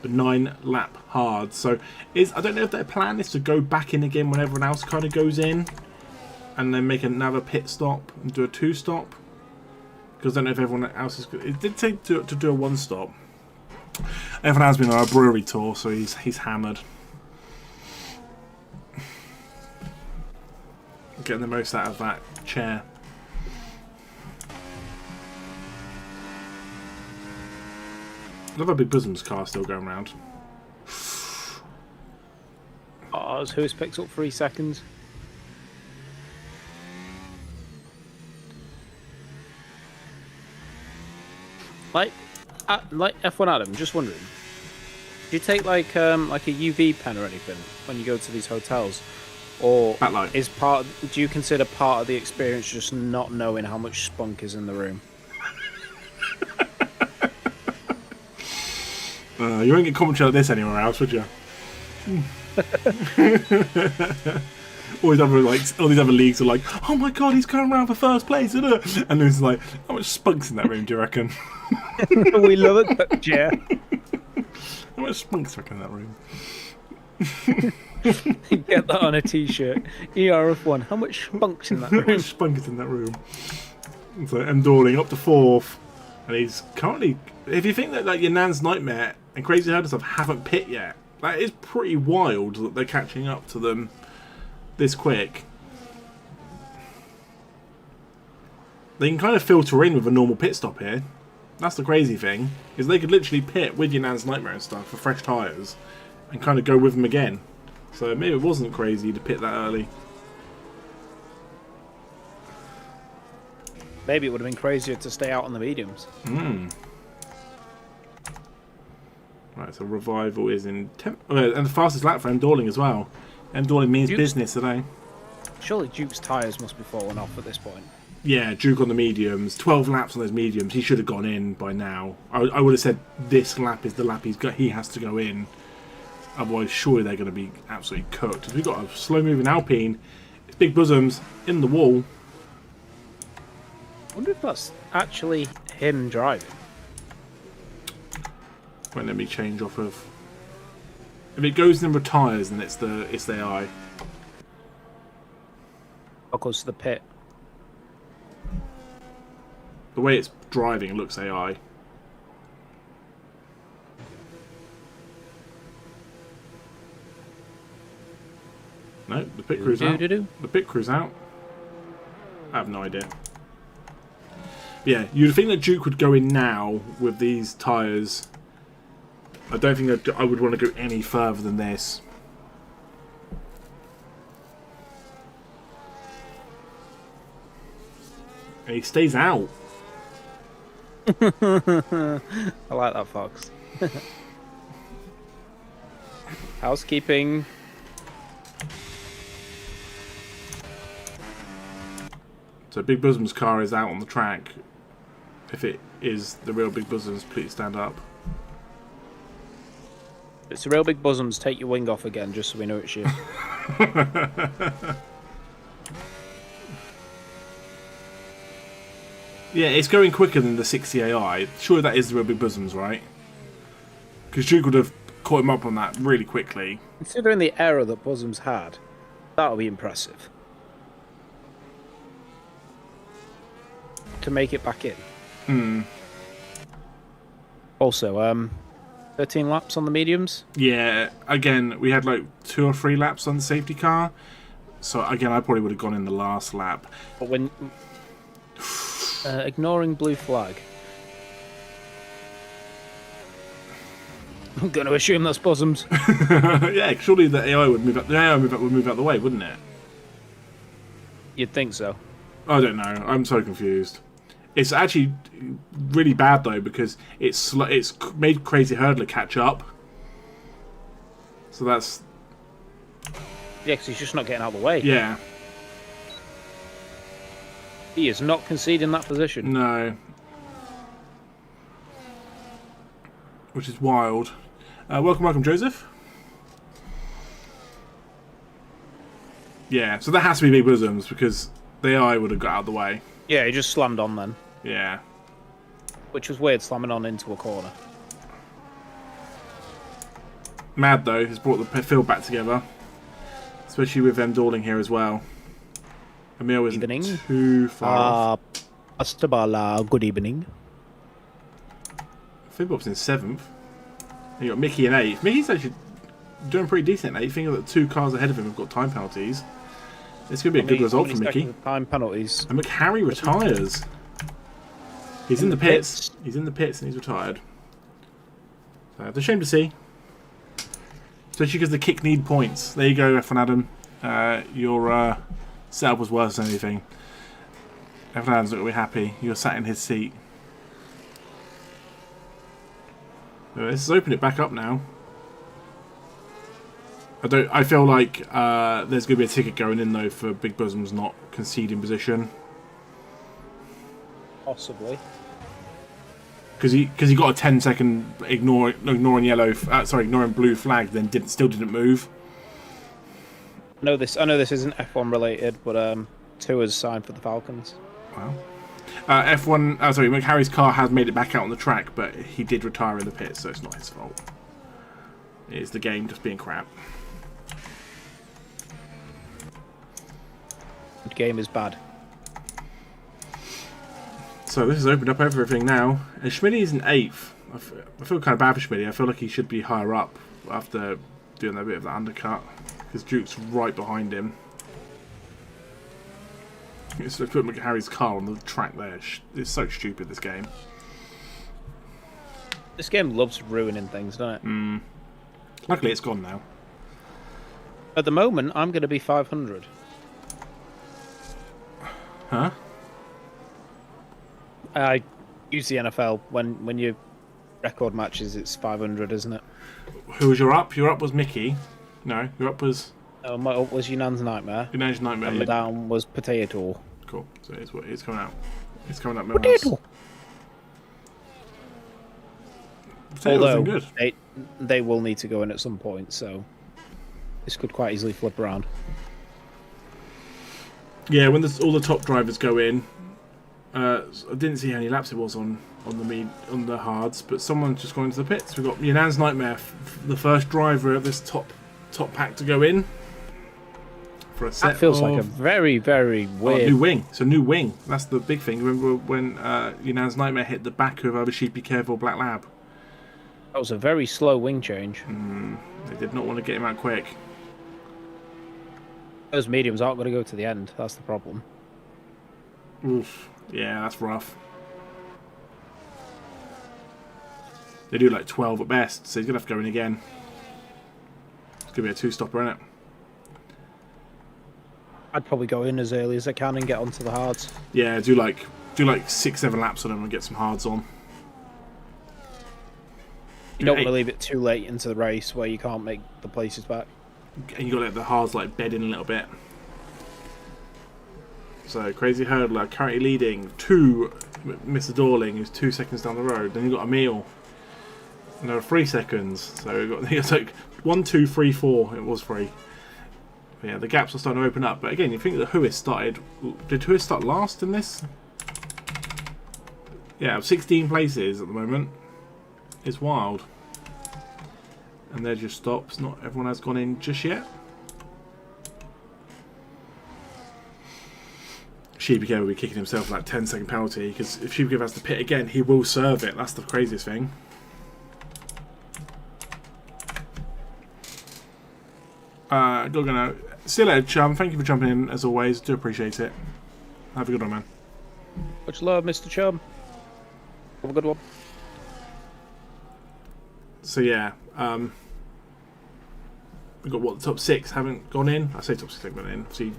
But 9 lap hard. So I don't know if their plan is to go back in again when everyone else kind of goes in, and then make another pit stop and do a 2-stop. Because I don't know if everyone else is good. It did take to do a 1-stop. Everyone has been on a brewery tour, so he's hammered. Getting the most out of that chair. I love a big Bosoms car still going around. Oh, as Who's picks up 3 seconds. Like F1 Adam, just wondering. Do you take like a UV pen or anything when you go to these hotels, or do you consider part of the experience just not knowing how much spunk is in the room? You won't get commentary like this anywhere else, would you? All these other leagues are like, oh my god, he's going around for first place, isn't it? And it's like, how much spunk's in that room? Do you reckon? We love it, yeah. How much spunk's in that room? Get that on a t-shirt. ERF1. How much spunk's in that room? How much spunk is in that room? So M. Dorling up to 4th, and he's currently. If you think that like your Nan's Nightmare and Crazy Herd and stuff haven't pit yet, that is pretty wild that they're catching up to them this quick. They can kind of filter in with a normal pit stop here. That's the crazy thing, is they could literally pit with your Nan's Nightmare and stuff for fresh tyres and kind of go with them again. So maybe it wasn't crazy to pit that early. Maybe it would have been crazier to stay out on the mediums. Right, so Revival is in... and the fastest lap for M. Dorling as well. M. Dorling means business today. Surely Duke's tyres must be falling off at this point. Yeah, Duke on the mediums. 12 laps on those mediums. He should have gone in by now. I would have said this lap is the lap he has to go in. Otherwise, surely they're going to be absolutely cooked. We've got a slow-moving Alpine. It's big bosoms in the wall. I wonder if that's actually him driving. Won't let me change off of... If it goes and retires, then it's the AI. Or goes to the pit. The way it's driving, it looks AI. No, the pit crew's out. The pit crew's out. I have no idea. Yeah, you'd think that Duke would go in now with these tyres. I don't think that I would want to go any further than this. And he stays out. I like that, Fox. Housekeeping. So Big Bosom's car is out on the track. If it is the real Big Bosom's, please stand up. It's the real Big Bosoms. Take your wing off again, just so we know it's you. Yeah, it's going quicker than the 60 AI. Surely that is the real Big Bosoms, right? Because Duke would have caught him up on that really quickly. Considering the error that Bosoms had, that'll be impressive. To make it back in. Also, 13 laps on the mediums? Yeah, again, we had like 2 or 3 laps on the safety car. So again, I probably would have gone in the last lap. But when... ignoring blue flag. I'm going to assume that's Bosoms. Yeah, surely the AI would move up. The AI would move out the way, wouldn't it? You'd think so. I don't know. I'm so confused. It's actually really bad though because it's made Crazy Hurdler catch up. So that's... Yeah, because he's just not getting out of the way. Yeah. He is not conceding that position. No. Which is wild. Welcome, Joseph. Yeah, so that has to be Big Bosoms because the AI would have got out of the way. Yeah, he just slammed on then. Yeah. Which was weird, slamming on into a corner. Mad though, has brought the field back together. Especially with them Dorling here as well. Emil isn't too far off. Astabala, good evening. Fibbop's in 7th. And you got Mickey in 8th. Mickey's actually doing pretty decent in 8th. Thinking that 2 cars ahead of him have got time penalties. This could be a good result for Mickey. Time penalties. And McHarry retires. He's in the pits. He's in the pits and he's retired. So it's a shame to see. Especially because the kick need points. There you go, F1 Adam. Your setup was worse than anything. F1 Adam's not going to be happy. You're sat in his seat. Let's just open it back up now. I feel like there's going to be a ticket going in though for Big Bosom's not conceding position. Possibly. because he got a 10-second ignoring ignoring blue flag, then still didn't move. I know this isn't F1 related, but two has signed for the Falcons. Wow. F1. McHarry's car has made it back out on the track, but he did retire in the pits, so it's not his fault. It's the game just being crap. The game is bad. So this has opened up everything now. And Schmitty is in 8th. I feel kind of bad for Schmitty. I feel like he should be higher up after doing a bit of the undercut, because Duke's right behind him. It's put McHarry's car on the track there. It's so stupid, this game. This game loves ruining things, doesn't it? Luckily, it's gone now. At the moment, I'm going to be 500. Huh? I use the NFL when you record matches, it's 500, isn't it? Who was your up? Your up was Mickey. No, your up was... My up was Yunan's Nightmare. Yunan's Nightmare. And my down was Potato. Cool. So it's coming out. It's coming out. Potato. Although good. They will need to go in at some point, so this could quite easily flip around. Yeah, when all the top drivers go in, I didn't see how many laps it was on the hards, but someone's just gone into the pits. We've got Yunan's Nightmare, the first driver of this top pack to go in for a set. That feels like a very, very weird new wing. It's a new wing. That's the big thing. Remember when Yunan's Nightmare hit the back of Over Sheep Be Careful Black Lab? That was a very slow wing change. They did not want to get him out quick. Those mediums aren't going to go to the end. That's the problem. Oof. Yeah, that's rough. They do like 12 at best, so he's going to have to go in again. It's going to be a two-stopper, isn't it? I'd probably go in as early as I can and get onto the hards. Yeah, do like 6-7 laps on them and get some hards on. You don't want to leave it too late into the race where you can't make the places back. And you got to let the hards like bed in a little bit. So Crazy Hurdler currently leading to Mr. Dorling, who's 2 seconds down the road. Then you got Emil, another 3 seconds. So it's like 1, 2, 3, 4. It was 3. But yeah, the gaps are starting to open up. But again, you think that Huis started? Did Huis start last in this? Yeah, 16 places at the moment. It's wild. And there just stops. Not everyone has gone in just yet. Sheepycare will be kicking himself like 10-second penalty, because if Sheepycare has to pit again, he will serve it. That's the craziest thing. Gonna see you later, chum. Thank you for jumping in as always. Do appreciate it. Have a good one, man. Much love, Mr. Chum. Have a good one. So yeah, we've got the top 6 haven't gone in. I say top 6 haven't gone in. See,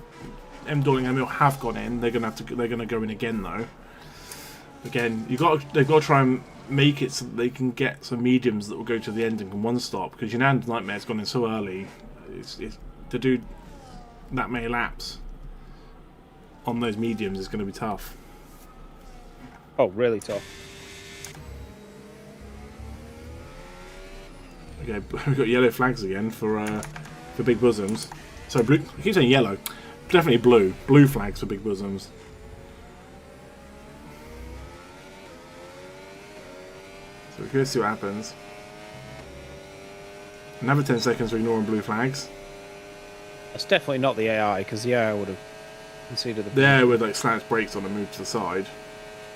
M. Dorling and Emil have gone in. They're gonna go in again though. Again, they've got to try and make it so that they can get some mediums that will go to the end and can one stop, because Yunan's Nightmare's gone in so early. It's to do that many laps on those mediums is going to be tough. Oh, really tough. Okay, we've got yellow flags again for big bosoms. So blue. I keep saying yellow. Definitely blue. Blue flags for big bosoms. So we're going to see what happens. Another 10 seconds for ignoring blue flags. It's definitely not the AI, because the AI would have conceded the... There, with like slap brakes on and move to the side.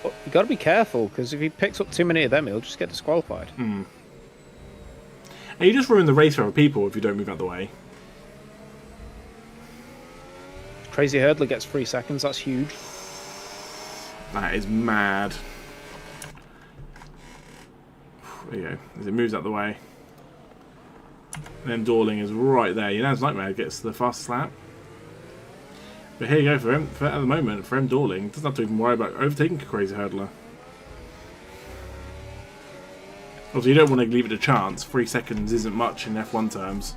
But you got to be careful, because if he picks up too many of them, he'll just get disqualified. And you just ruin the race for other people if you don't move out the way. Crazy Hurdler gets 3 seconds. That's huge. That is mad. There you go. As it moves out the way. And then Dorling is right there. Yunan's Nightmare gets the fastest lap. But here you go for him. At the moment, for M. Dorling, doesn't have to even worry about overtaking Crazy Hurdler. Obviously, you don't want to leave it a chance. 3 seconds isn't much in F1 terms.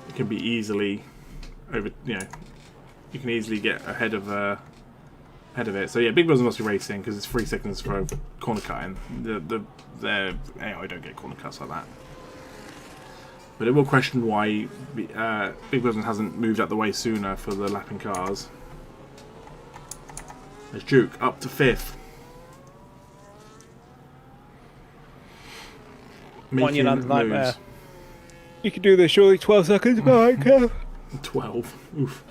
It can be easily over. You know, you can easily get ahead of ahead of it. So yeah, Big Brothers must be racing because it's 3 seconds for a corner cutting. Anyway, don't get corner cuts like that. But it will question why Big Brothers hasn't moved out the way sooner for the lapping cars. There's Duke up to 5th. Making moves. You can do this surely 12 seconds behind Kev. 12. Oof.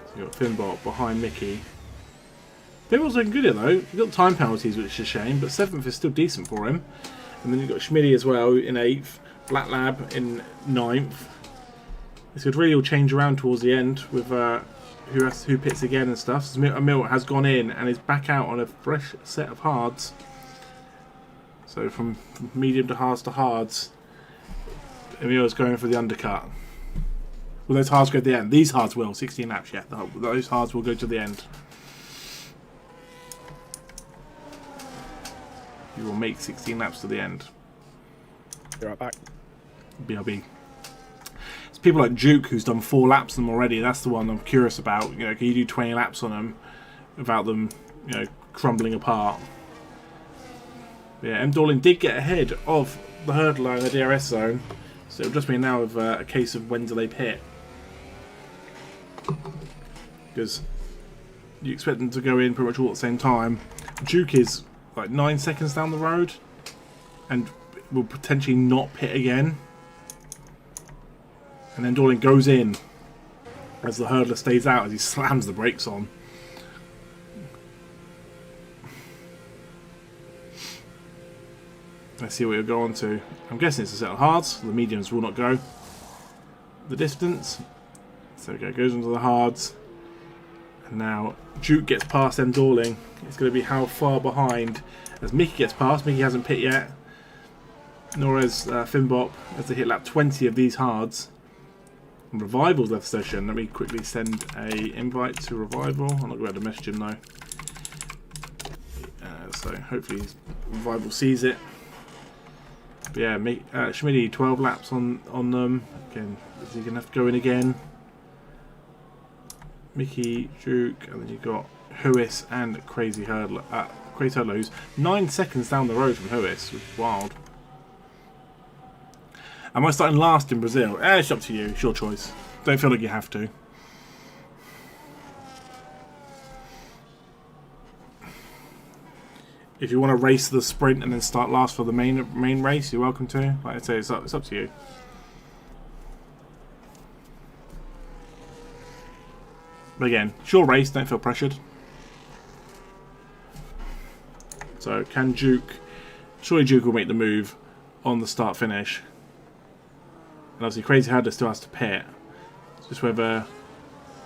So you got Finbot behind Mickey. Finbot's looking good here though. You've got time penalties, which is a shame, but 7th is still decent for him. And then you've got Schmitty as well in 8th, Black Lab in 9th. This could really all change around towards the end with who pits again and stuff. So Emil has gone in and is back out on a fresh set of hards. So from medium to hards, Emil's going for the undercut. Will those hards go to the end? These hards will, 16 laps, yeah. Those hards will go to the end. You will make 16 laps to the end. Be right back. BRB. It's people like Duke who's done 4 laps on them already. That's the one I'm curious about. You know, can you do 20 laps on them without them, you know, crumbling apart? Yeah, M. Dorling did get ahead of the hurdler in the DRS zone, so it'll just be now of a case of when do they pit. Because you expect them to go in pretty much all at the same time. Duke is like 9 seconds down the road and will potentially not pit again. And then Dorling goes in as the hurdler stays out as he slams the brakes on. Let's see what you'll go on to. I'm guessing it's a set of hards. The mediums will not go the distance. So it goes into the hards. And now Duke gets past M. Dorling. It's going to be how far behind as Mickey gets past. Mickey hasn't pit yet. Nor has Finbop as they hit lap 20 of these hards. And Revival's left session. Let me quickly send a invite to Revival. I'm not going to be able to message him though. So hopefully Revival sees it. But yeah, Schmitty 12 laps on them. Again, is he going to have to go in again? Mickey, Duke, and then you've got Huis and Crazy Hurdler. Crazy Hurdler, who's 9 seconds down the road from Huis, which is wild. Am I starting last in Brazil? It's up to you. It's your choice. Don't feel like you have to. If you want to race the sprint and then start last for the main race, you're welcome to. Like I say, it's up to you. But again, sure race, don't feel pressured. So can Duke... Surely Duke will make the move on the start-finish. And obviously Crazy Hurdler still has to pit. It's just whether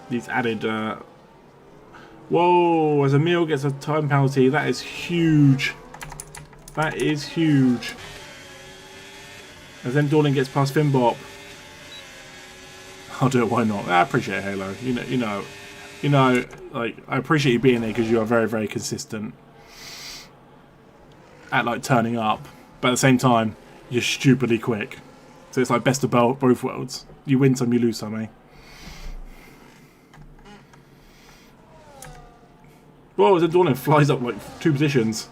these added... Whoa, as Emil gets a time penalty, that is huge. That is huge. As then Dorling gets past Finbop. I'll do it, why not? I appreciate it, Halo. You know, like, I appreciate you being there because you are very, very consistent at, like, turning up. But at the same time, you're stupidly quick. So it's like best of both worlds. You win some, you lose some, eh? Whoa, then Dorling flies up, like, 2 positions.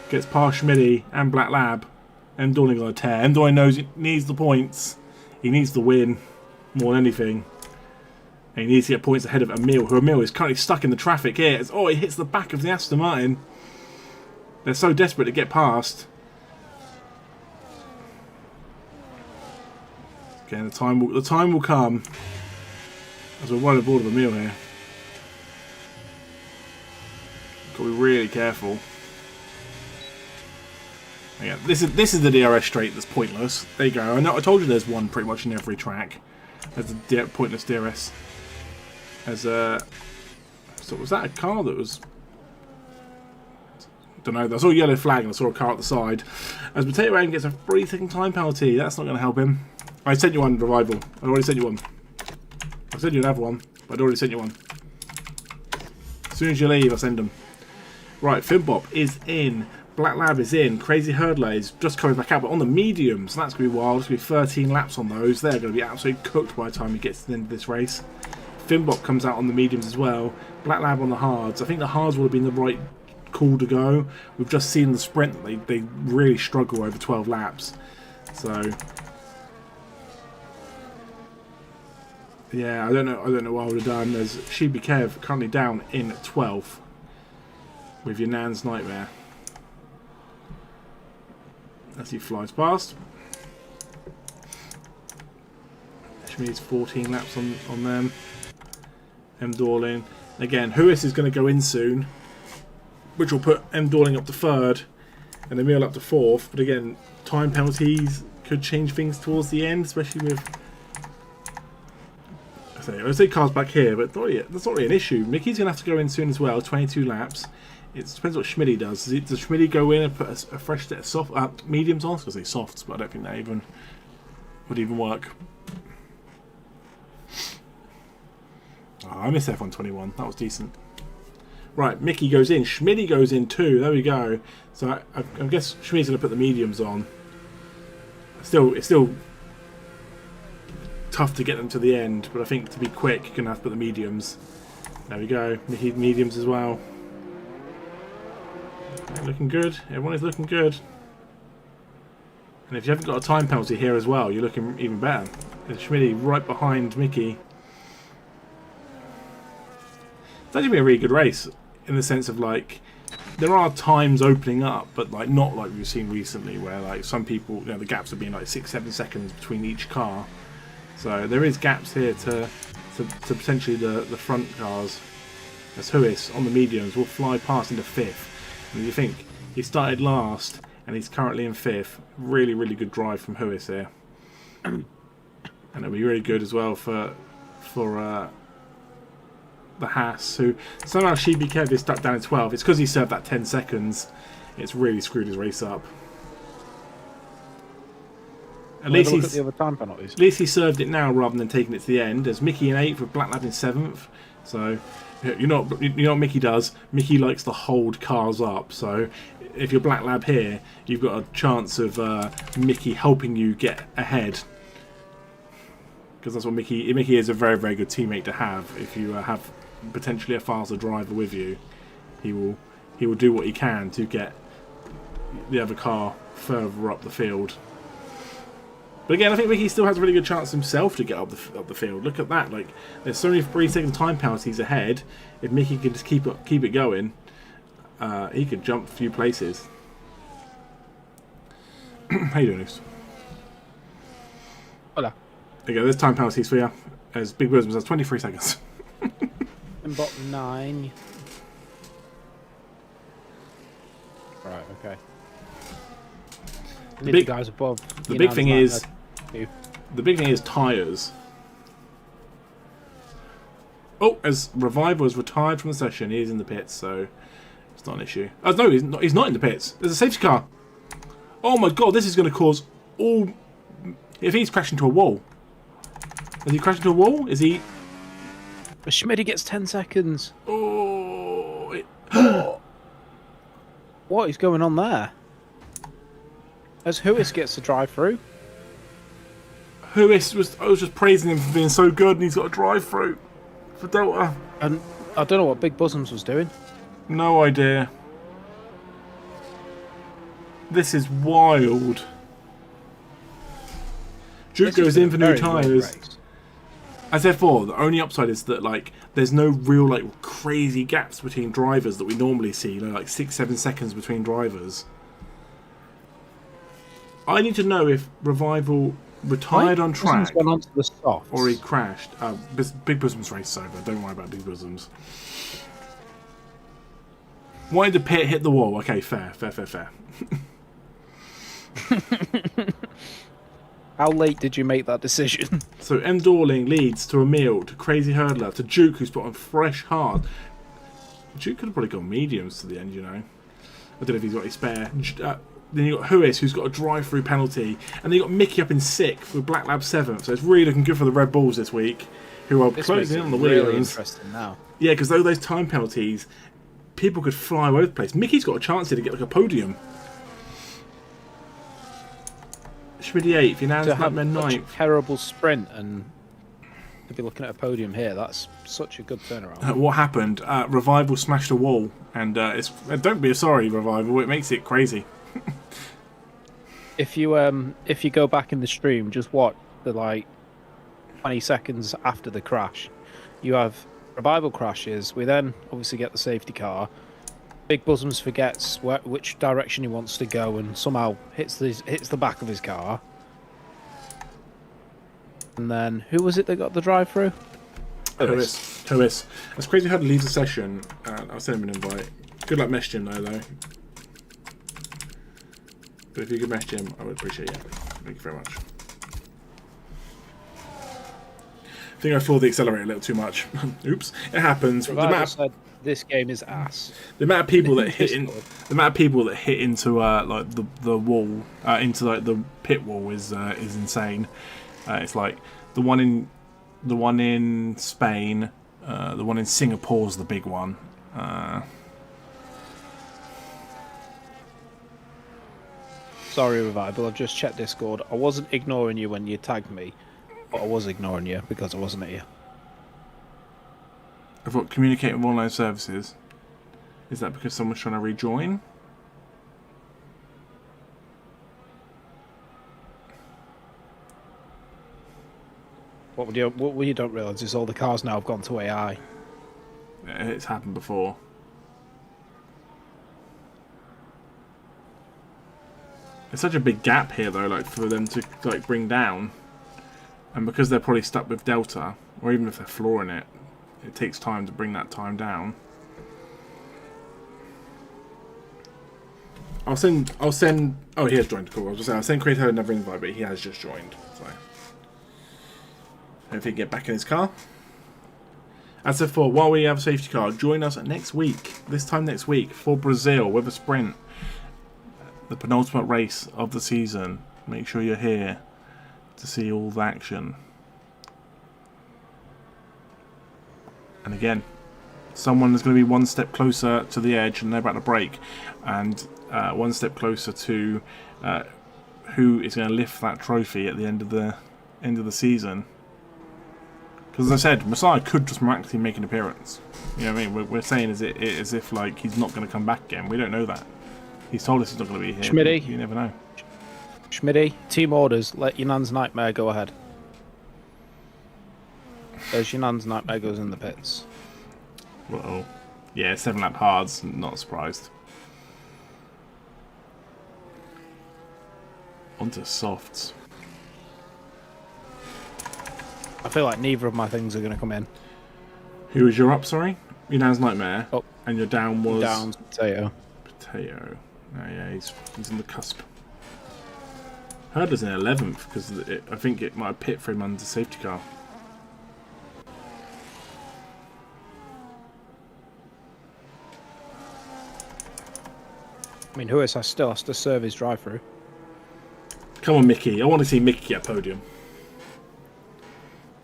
Gets past Schmitty and Black Lab. And Dorling on a tear. And Dorling knows he needs the points. He needs the win more than anything. And he needs to get points ahead of Emil, who Emil is currently stuck in the traffic here. He hits the back of the Aston Martin. They're so desperate to get past. Again, the time will come. As we're right aboard of Emil here. Got to be really careful. Yeah, this is the DRS straight that's pointless. There you go. I told you there's one pretty much in every track. There's a pointless DRS. So was that a car that was... I don't know. I saw a yellow flag and I saw a car at the side. As Potato Wagon gets a 3-second time penalty. That's not going to help him. I sent you one, Revival. I already sent you one. I sent you another one, but I'd already sent you one. As soon as you leave, I send them. Right, Finbop is in Black Lab is in. Crazy Hurdler is just coming back out, but on the mediums, that's going to be wild. It's going to be 13 laps on those. They're going to be absolutely cooked by the time he gets to the end of this race. Finbot comes out on the mediums as well. Black Lab on the hards. I think the hards would have been the right call to go. We've just seen the sprint. They really struggle over 12 laps. So yeah, I don't know what I would have done. There's Shibi Kev currently down in 12th with your Nan's Nightmare as he flies past. Schmid's 14 laps on them. M. Dorling. Again, Huis is going to go in soon, which will put M. Dorling up to 3rd and Emil up to 4th. But again, time penalties could change things towards the end, especially with... I say cars back here, but that's not really an issue. Mickey's going to have to go in soon as well, 22 laps. It depends what Schmidty does. Does Schmidty go in and put a fresh set of mediums on? I was going to say softs, but I don't think that would even work. Oh, I missed F121. That was decent. Right, Mickey goes in. Schmidty goes in too. There we go. So I guess Schmidty's going to put the mediums on. It's still tough to get them to the end, but I think to be quick, you're going to have to put the mediums. There we go. Mickey mediums as well. Looking good. Everyone is looking good. And if you haven't got a time penalty here as well, you're looking even better. There's Schmidty right behind Mickey. It's actually been a really good race in the sense of like there are times opening up, but like not like we've seen recently where like some people, you know, the gaps have been like 6-7 seconds between each car. So there is gaps here to potentially the front cars. As Huis on the mediums will fly past into 5th. And you think he started last and he's currently in 5th. Really, really good drive from Huis here. And it'll be really good as well for the Haas, who somehow Shibi Kev is stuck down in 12th. It's because he served that 10 seconds. It's really screwed his race up. At least he served it now rather than taking it to the end. There's Mickey in 8th with Black Lab in 7th. So you know what Mickey does? Mickey likes to hold cars up. So if you're Black Lab here, you've got a chance of Mickey helping you get ahead. Because that's what Mickey is a very, very good teammate to have. If you have potentially a faster driver with you, he will do what he can to get the other car further up the field. But again, I think Mickey still has a really good chance himself to get up the field. Look at that! Like, there's so many 3-second time penalties ahead. If Mickey can just keep it going, he could jump a few places. How you doing, Luce? Hola. There you go. There's time penalties for you. As Big Williams has 23 seconds. And bot 9. Right. Okay. The big guys above. The big thing is tyres. Oh, as Revival has retired from the session, he is in the pits, so it's not an issue. Oh no, he's not in the pits. There's a safety car. Oh my god, this is going to cause all. If he's crashed into a wall, has he crashed into a wall? Is he? Schmidty gets 10 seconds. Oh. What is going on there? As Huis gets to drive through. I was just praising him for being so good, and he's got a drive through for Delta. And I don't know what Big Bosoms was doing. No idea. This is wild. Duke goes in for new tyres. As therefore, the only upside is that like there's no real like crazy gaps between drivers that we normally see, like 6-7 seconds between drivers. I need to know if Revival retired on track went onto the softs. Or he crashed. Big Bosom's race is over. Don't worry about Big Bosom's. Why did the pit hit the wall? Okay, fair. How late did you make that decision? So M. Dorling leads to Emil, to Crazy Hurdler, to Duke, who's put on fresh hard. Duke could have probably gone mediums to the end, you know. I don't know if he's got any spare. Then you got Huis, who's got a drive-through penalty, and then you got Mickey up in 6th with Black Lab 7th. So it's really looking good for the Red Bulls this week, who are closing in on the Williams. Really interesting now. Yeah, because those time penalties, people could fly all over the place. Mickey's got a chance here to get like a podium. Schmitty 8th, you now have 9th. Terrible sprint, and to be looking at a podium here, that's such a good turnaround. What happened? Revival smashed a wall, and don't be sorry, Revival. It makes it crazy. If you go back in the stream, just watch the 20 seconds after the crash. You have Revival crashes. We then obviously get the safety car. Big Bosoms forgets which direction he wants to go and somehow hits the back of his car. And then, who was it that got the drive-through? Hois. It's crazy how to leave the session. I'll send him an invite. Good luck messaging though. But if you could message him, I would appreciate it. Thank you very much. I think I floored the accelerator a little too much. Oops. It happens. Said this game is ass. The amount of people that hit into the wall, into the pit wall is insane. It's like the one in Spain, the one in Singapore's the big one. Sorry, Revival. I've just checked Discord. I wasn't ignoring you when you tagged me, but I was ignoring you because I wasn't here. I thought communicating with online services. Is that because someone's trying to rejoin? What you don't realise is all the cars now have gone to AI. It's happened before. There's such a big gap here though, for them to bring down, and because they're probably stuck with Delta, or even if they're flooring it, it takes time to bring that time down. I'll send. Oh, he has joined. Cool. I was just saying, I'll send Kratos another invite, but he has just joined. So hopefully, he can get back in his car. As for while we have a safety car, join us next week. This time next week for Brazil with a sprint, the penultimate race of the season. Make sure you're here to see all the action. And again, someone is going to be one step closer to the edge and they're about to break, and one step closer to who is going to lift that trophy at the end of the season. Because as I said, Messiah could just miraculously make an appearance. You know what I mean? We're saying as if he's not going to come back again. We don't know that. He's told us he's not going to be here. Schmitty, you never know. Schmitty, team orders. Let Yanan's Nightmare go ahead. There's Yanan's Nightmare goes in the pits. Well, yeah, 7-lap hards. Not surprised. Onto softs. I feel like neither of my things are going to come in. Who was your up, sorry? Yanan's Nightmare. Oh. And your down was... Down's Potato. Potato. Oh, yeah, he's on the cusp. Hurdler's in 11th, because I think it might have pit for him under safety car. I mean, Huis still has to serve his drive-through. Come on, Mickey. I want to see Mickey get a podium.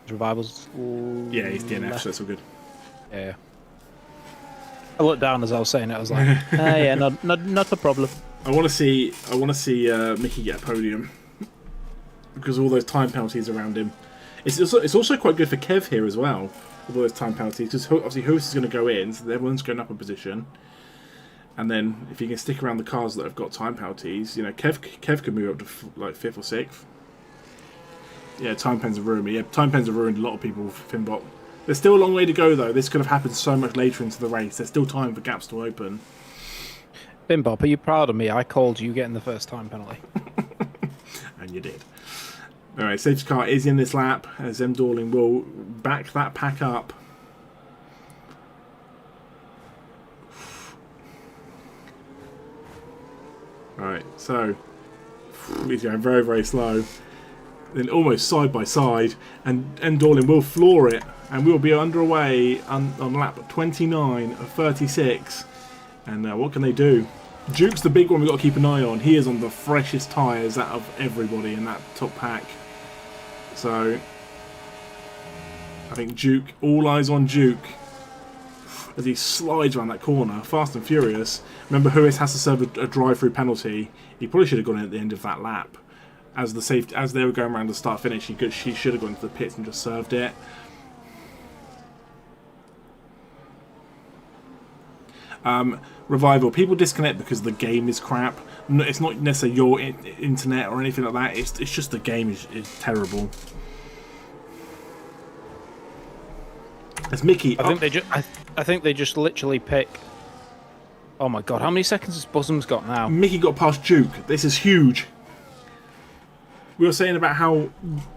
Revivals. Yeah, he's DNF, so that's all good. Yeah. I looked down as I was saying it. I was like, yeah, not a problem. I want to see Mickey get a podium because of all those time penalties around him. It's also quite good for Kev here as well with all those time penalties, because obviously Host is going to go in, so everyone's going up a position. And then if you can stick around the cars that have got time penalties, you know, Kev could move up to like 5th or 6th. Yeah, time pens have ruined me. Yeah, time pens have ruined a lot of people with Finbot. There's still a long way to go though. This could have happened so much later into the race. There's still time for gaps to open. Bimbop, are you proud of me? I called you getting the first time penalty. And you did. Alright, safety car is in this lap as M. Dorling will back that pack up. Alright, so he's going very, very slow. Then almost side by side, and M. Dorling will floor it, and we'll be underway on lap 29 of 36. And what can they do? Duke's the big one we've got to keep an eye on. He is on the freshest tyres out of everybody in that top pack. So I think Duke, all eyes on Duke. as he slides around that corner, fast and furious. Remember, Lewis has to serve a drive-through penalty. He probably should have gone in at the end of that lap. As they were going around the start-finish, she should have gone to the pits and just served it. Revival. People disconnect because the game is crap. It's not necessarily your internet or anything like that. It's just the game is terrible. It's Mickey. I think they just literally pick. Oh my god! How many seconds has Bosoms got now? Mickey got past Duke. This is huge. We were saying about how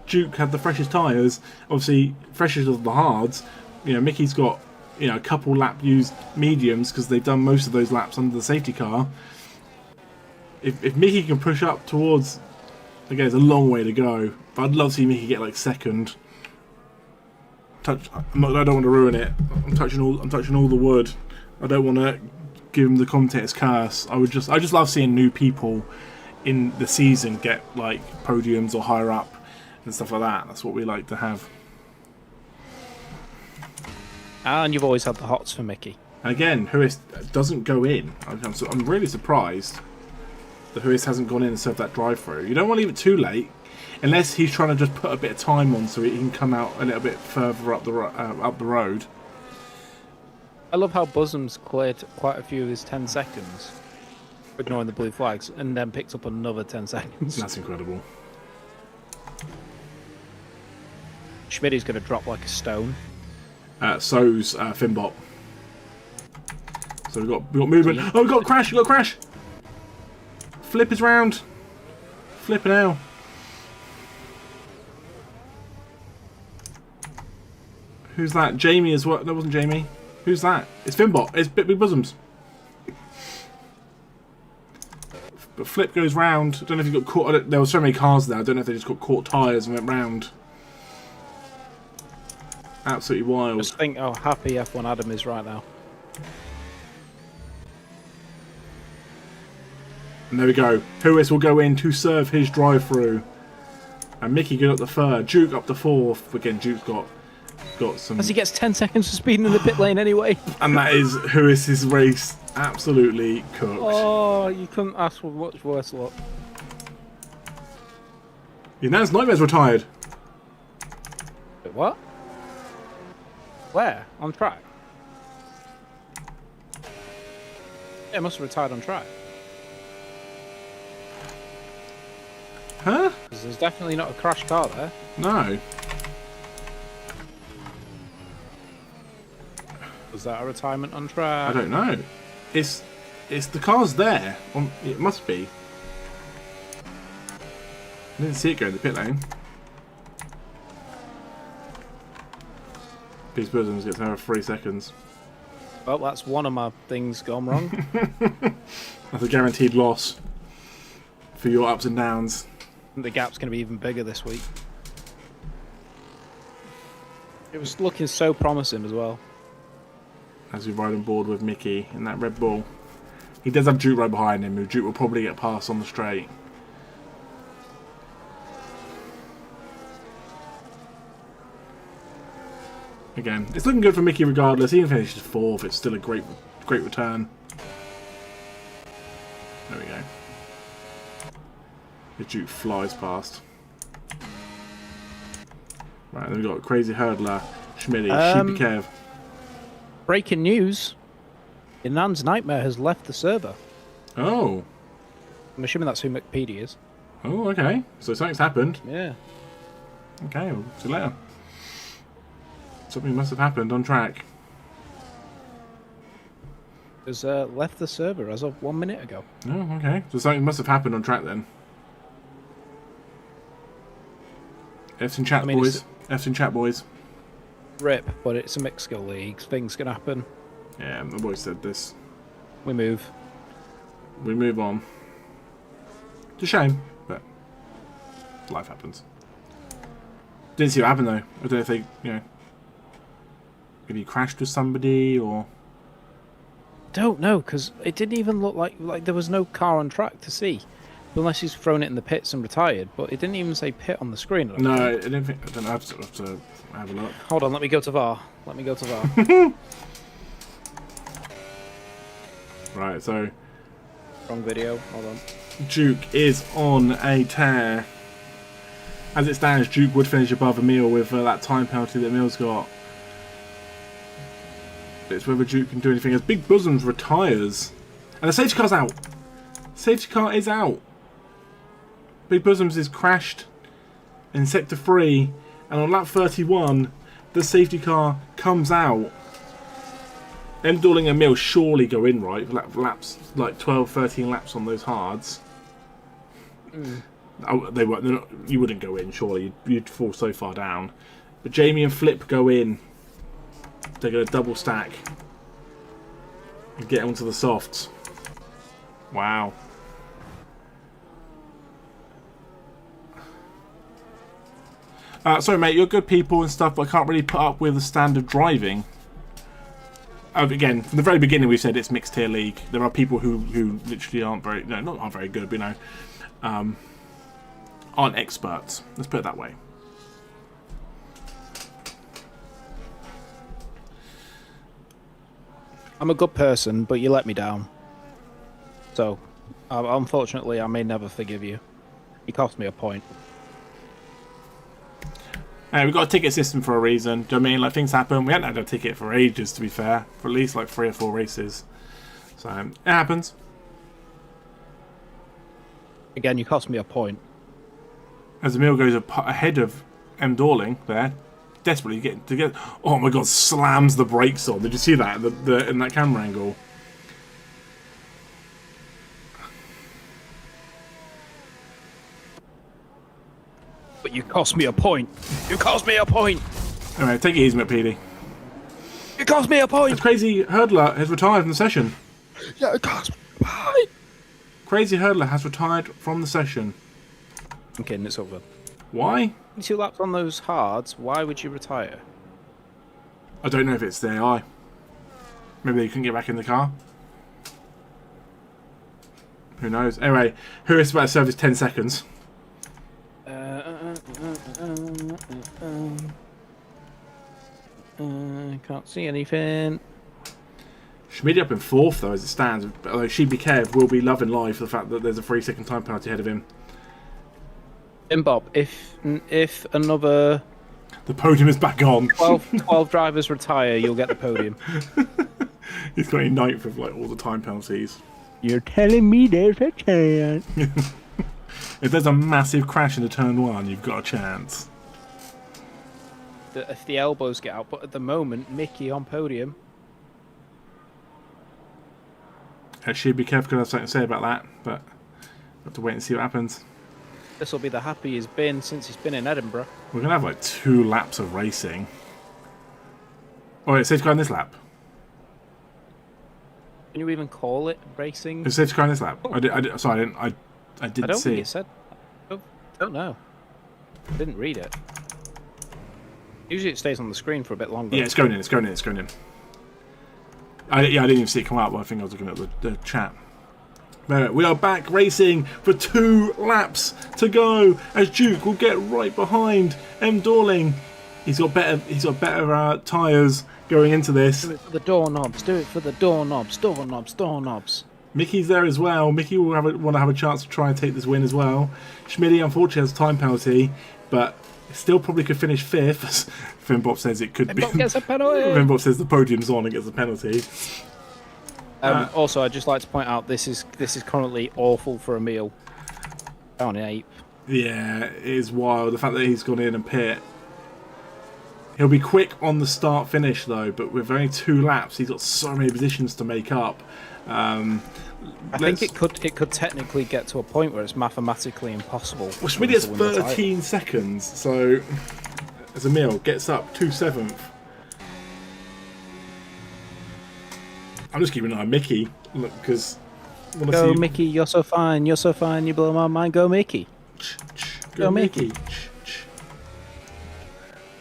Duke had the freshest tyres. Obviously, freshest of the hards. You know, Mickey's got a couple lap used mediums because they've done most of those laps under the safety car. If Mickey can push up towards, again, it's a long way to go. But I'd love to see Mickey get like second. I don't want to ruin it. I'm touching all the wood. I don't want to give him the commentator's curse. I just love seeing new people in the season get like podiums or higher up and stuff like that. That's what we like to have. And you've always had the hots for Mickey. And again, Lewis doesn't go in. I'm really surprised that Lewis hasn't gone in and served that drive-through. You don't want to leave it too late, unless he's trying to just put a bit of time on so he can come out a little bit further up the road. I love how Bosoms cleared quite a few of his 10 seconds, ignoring the blue flags, and then picked up another 10 seconds. That's incredible. Schmidt's going to drop like a stone. So's Finbot. So we've got movement. Oh, we've got a crash. We've got a crash. Flip is round. Flip now. Who's that? Jamie as well. That wasn't Jamie. Who's that? It's Finbot. It's Big Bosoms. But Flip goes round. I don't know if he got caught. There were so many cars there. I don't know if they just got caught tyres and went round. Absolutely wild. Just think how happy F1 Adam is right now. And there we go. Lewis will go in to serve his drive-through. And Mickey got up the third. Duke up the fourth. Again, Duke's got some... As he gets 10 seconds for speeding in the pit lane anyway. And that is Lewis's race absolutely cooked. Oh, you couldn't ask for much worse luck. Nance Nightmare's retired. Wait, what? Where? On track? Yeah, it must have retired on track. Huh? 'Cause there's definitely not a crash car there. No. Was that a retirement on track? I don't know. It's the car's there. It must be. I didn't see it go in the pit lane. Peace Bosoms gets another 3 seconds. Well, that's one of my things gone wrong. That's a guaranteed loss for your ups and downs. The gap's going to be even bigger this week. It was looking so promising as well. As we ride on board with Mickey in that Red Bull. He does have Duke right behind him, who Duke will probably get past on the straight. Again, it's looking good for Mickey regardless. Even if he finishes fourth, it's still a great return. There we go. The Duke flies past. Right, then we've got Crazy Hurdler, Schmidty, Sheepy Kev. Breaking news. Inan's Nightmare has left the server. Oh. I'm assuming that's who McPeedy is. Oh, okay. So something's happened. Yeah. Okay, we'll see you later. Something must have happened on track. Has left the server as of 1 minute ago. Oh, okay. So something must have happened on track then. F's in chat, boys. F's in chat, boys. Rip, but it's a mixed skill league. Things can happen. Yeah, I've always said this. We move. We move on. It's a shame, but life happens. Didn't see what happened though. I don't know if they, maybe he crashed with somebody or... Don't know, because it didn't even look like there was no car on track to see. Unless he's thrown it in the pits and retired, but it didn't even say pit on the screen. No, I don't think. I don't know. I have to have a look. Hold on, let me go to VAR. Let me go to VAR. Right, so Wrong video. Hold on. Duke is on a tear. As it stands, Duke would finish above Emil with that time penalty that Emil's got. But it's whether Duke can do anything. As Big Bosoms retires. And the safety car's out. Safety car is out. Big Bosoms is crashed in Sector 3. And on lap 31, the safety car comes out. Dorling and Emil surely go in, right? Laps, like 12, 13 laps on those hards. Oh, they weren't. Not, you wouldn't go in, surely. You'd fall so far down. But Jamie and Flip go in. They're going to double stack and get onto the softs. Wow. Sorry, mate. You're good people and stuff, but I can't really put up with the standard driving. Again, from the very beginning, we said it's mixed tier league. There are people who literally aren't very, no, not aren't very good, but aren't experts. Let's put it that way. I'm a good person, but you let me down. So, unfortunately, I may never forgive you. You cost me a point. Hey, we've got a ticket system for a reason. Do you know what I mean? Like, things happen. We hadn't had a ticket for ages, to be fair. For at least like 3 or 4 races. So, it happens. Again, you cost me a point. As Emil goes ahead of Dorling there. Desperately getting to get. Oh my god, slams the brakes on. Did you see that? In that camera angle? But you cost me a point. You cost me a point. Anyway, take it easy, McPeedy. You cost me a point. This crazy hurdler has retired from the session. Yeah, it cost me a point. Crazy hurdler has retired from the session. I'm kidding, it's over. Why? 2 laps on those hards, why would you retire? I don't know if it's the AI. Maybe they couldn't get back in the car. Who knows? Anyway, who is about to serve his 10 seconds? Can't see anything. Schmid up in 4th though as it stands, although She'd Kev will be loving life for the fact that there's a 3-second time penalty ahead of him. And Bob, if another... The podium is back on. 12 drivers retire, you'll get the podium. He's got a 9th with like all the time penalties. You're telling me there's a chance. If there's a massive crash in the turn 1, you've got a chance. If the elbows get out, but at the moment, Mickey on podium. She'd be careful, have something to say about that, but we'll have to wait and see what happens. This will be the happiest he's been since he's been in Edinburgh. We're going to have like 2 laps of racing. Oh, it says go on this lap. Can you even call it racing? It says go on this lap. Oh. I didn't see. I don't think it said. I don't know. I didn't read it. Usually it stays on the screen for a bit longer. Yeah, it's going in. It's going in. It's going in. I didn't even see it come out, but I think I was looking at the chat. We are back racing for 2 laps to go as Duke will get right behind Dorling. He's got better tyres going into this. Do it for the doorknobs. Do it for the doorknobs. Doorknobs. Doorknobs. Mickey's there as well. Mickey will want to have a chance to try and take this win as well. Schmidty unfortunately has a time penalty, but still probably could finish 5th. As Finbop says it could be. Finbop gets a penalty. Finbop says the podium's on and gets a penalty. Also, I'd just like to point out this is currently awful for Emil. On 8th. Yeah, it is wild. The fact that he's gone in and pit. He'll be quick on the start finish though, but with only 2 laps, he's got so many positions to make up. I think it could technically get to a point where it's mathematically impossible. Well, Schmidty has 13 seconds, so as Emil gets up to 7th. I'm just keeping an eye on Mickey, look, because go Mickey, you're so fine, you blow my mind. Go Mickey, go Mickey.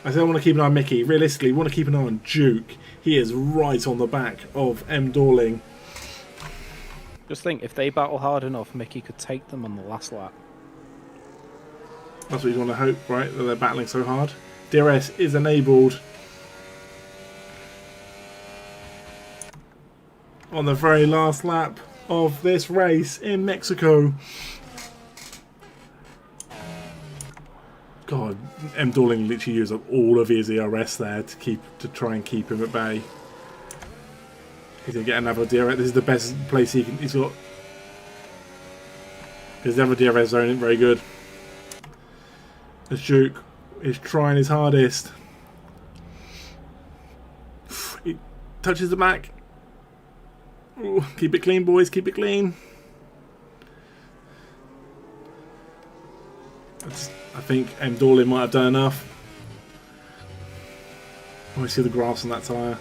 I said I want to keep an eye on Mickey. Realistically, we want to keep an eye on Duke. He is right on the back of Dorling. Just think, if they battle hard enough, Mickey could take them on the last lap. That's what you want to hope, right? That they're battling so hard. DRS is enabled. on the very last lap of this race in Mexico. God, M. Dorling literally used up all of his ERS there to try and keep him at bay. He's gonna get another DRS. This is the best place he's got. Because the other DRS zone isn't very good. As Duke is trying his hardest. He touches the back. Ooh, keep it clean, boys. Keep it clean. I think M. Dorling might have done enough. Oh, I see the grass on that tyre.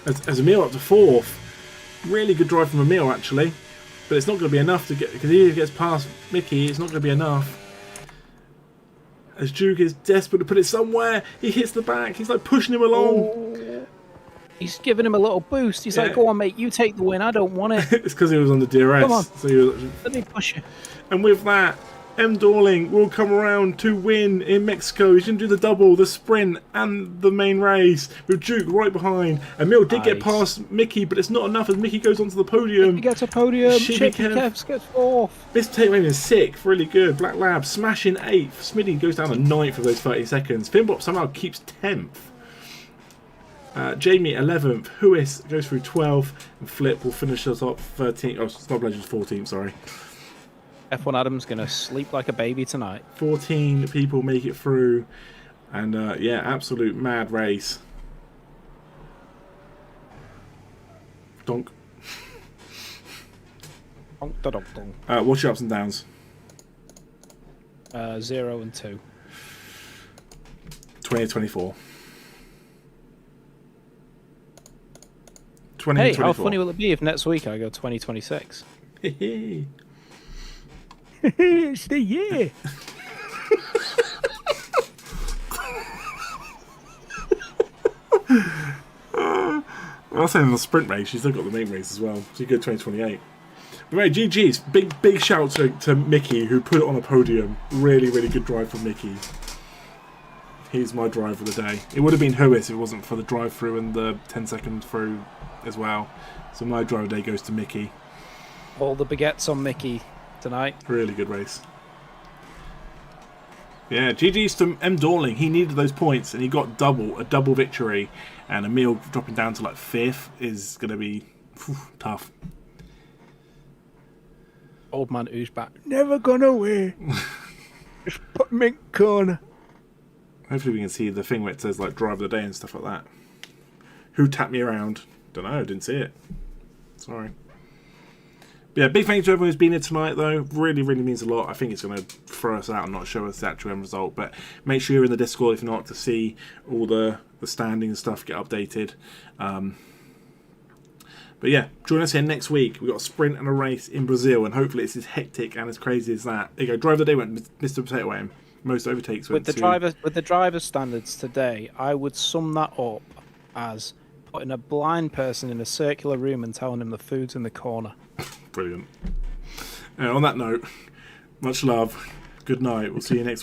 As Emil up to 4th. Really good drive from Emil, actually. But it's not going to be enough to get... Because he gets past Mickey, it's not going to be enough. As Duke is desperate to put it somewhere, he hits the back. He's like pushing him along. Oh. He's giving him a little boost. He's like, go on, mate, you take the win. I don't want it. It's because he was on the DRS. Come on. So he was... Let me push you. And with that, M. Dorling will come around to win in Mexico. He's going to do the double, the sprint, and the main race with Duke right behind. Emil did get past Mickey, but it's not enough as Mickey goes onto the podium. Mickey gets a podium. Chippy Kevs gets 4th. Mr. Tate Raymond is 6th, really good. Black Lab smashing 8th. Smitty goes down to 9th of those 30 seconds. Finbop somehow keeps 10th. Jamie 11th. Huis goes through 12th. And Flip will finish us up 13th. Oh, Snob Legends 14th, sorry. F1 Adam's going to sleep like a baby tonight. 14 people make it through. And yeah, absolute mad race. Donk. Donk, da, donk, donk. What's your ups and downs? 0 and 2. 2024. Hey, how funny will it be if next week I go 2026? It's the year. I was saying in the sprint race, she's still got the main race as well. She's good 2028. But right, GG's. Big shout to Mickey, who put it on a podium. Really, really good drive from Mickey. He's my drive of the day. It would have been Huis if it wasn't for the drive through and the 10-second through as well. So my drive of the day goes to Mickey. All the baguettes on Mickey tonight. Really good race. Yeah, GG's to M. Dorling. He needed those points and he got a double victory. And Emil dropping down to like 5th is going to be tough. Old man who's back. Never gone away. Just put me in corner. Hopefully we can see the thing where it says like drive of the day and stuff like that. Who tapped me around? Don't know, didn't see it. Sorry. But yeah, big thank you to everyone who's been here tonight though. Really, really means a lot. I think it's going to throw us out and not show us the actual end result. But make sure you're in the Discord if not to see all the standing and stuff get updated. But yeah, join us here next week. We've got a sprint and a race in Brazil and hopefully it's as hectic and as crazy as that. There you go, drive of the day went Mr. Potato Aim. Most overtakes with the driver standards today, I would sum that up as putting a blind person in a circular room and telling him the food's in the corner. Brilliant. On that note, much love. Good night. We'll see you next week.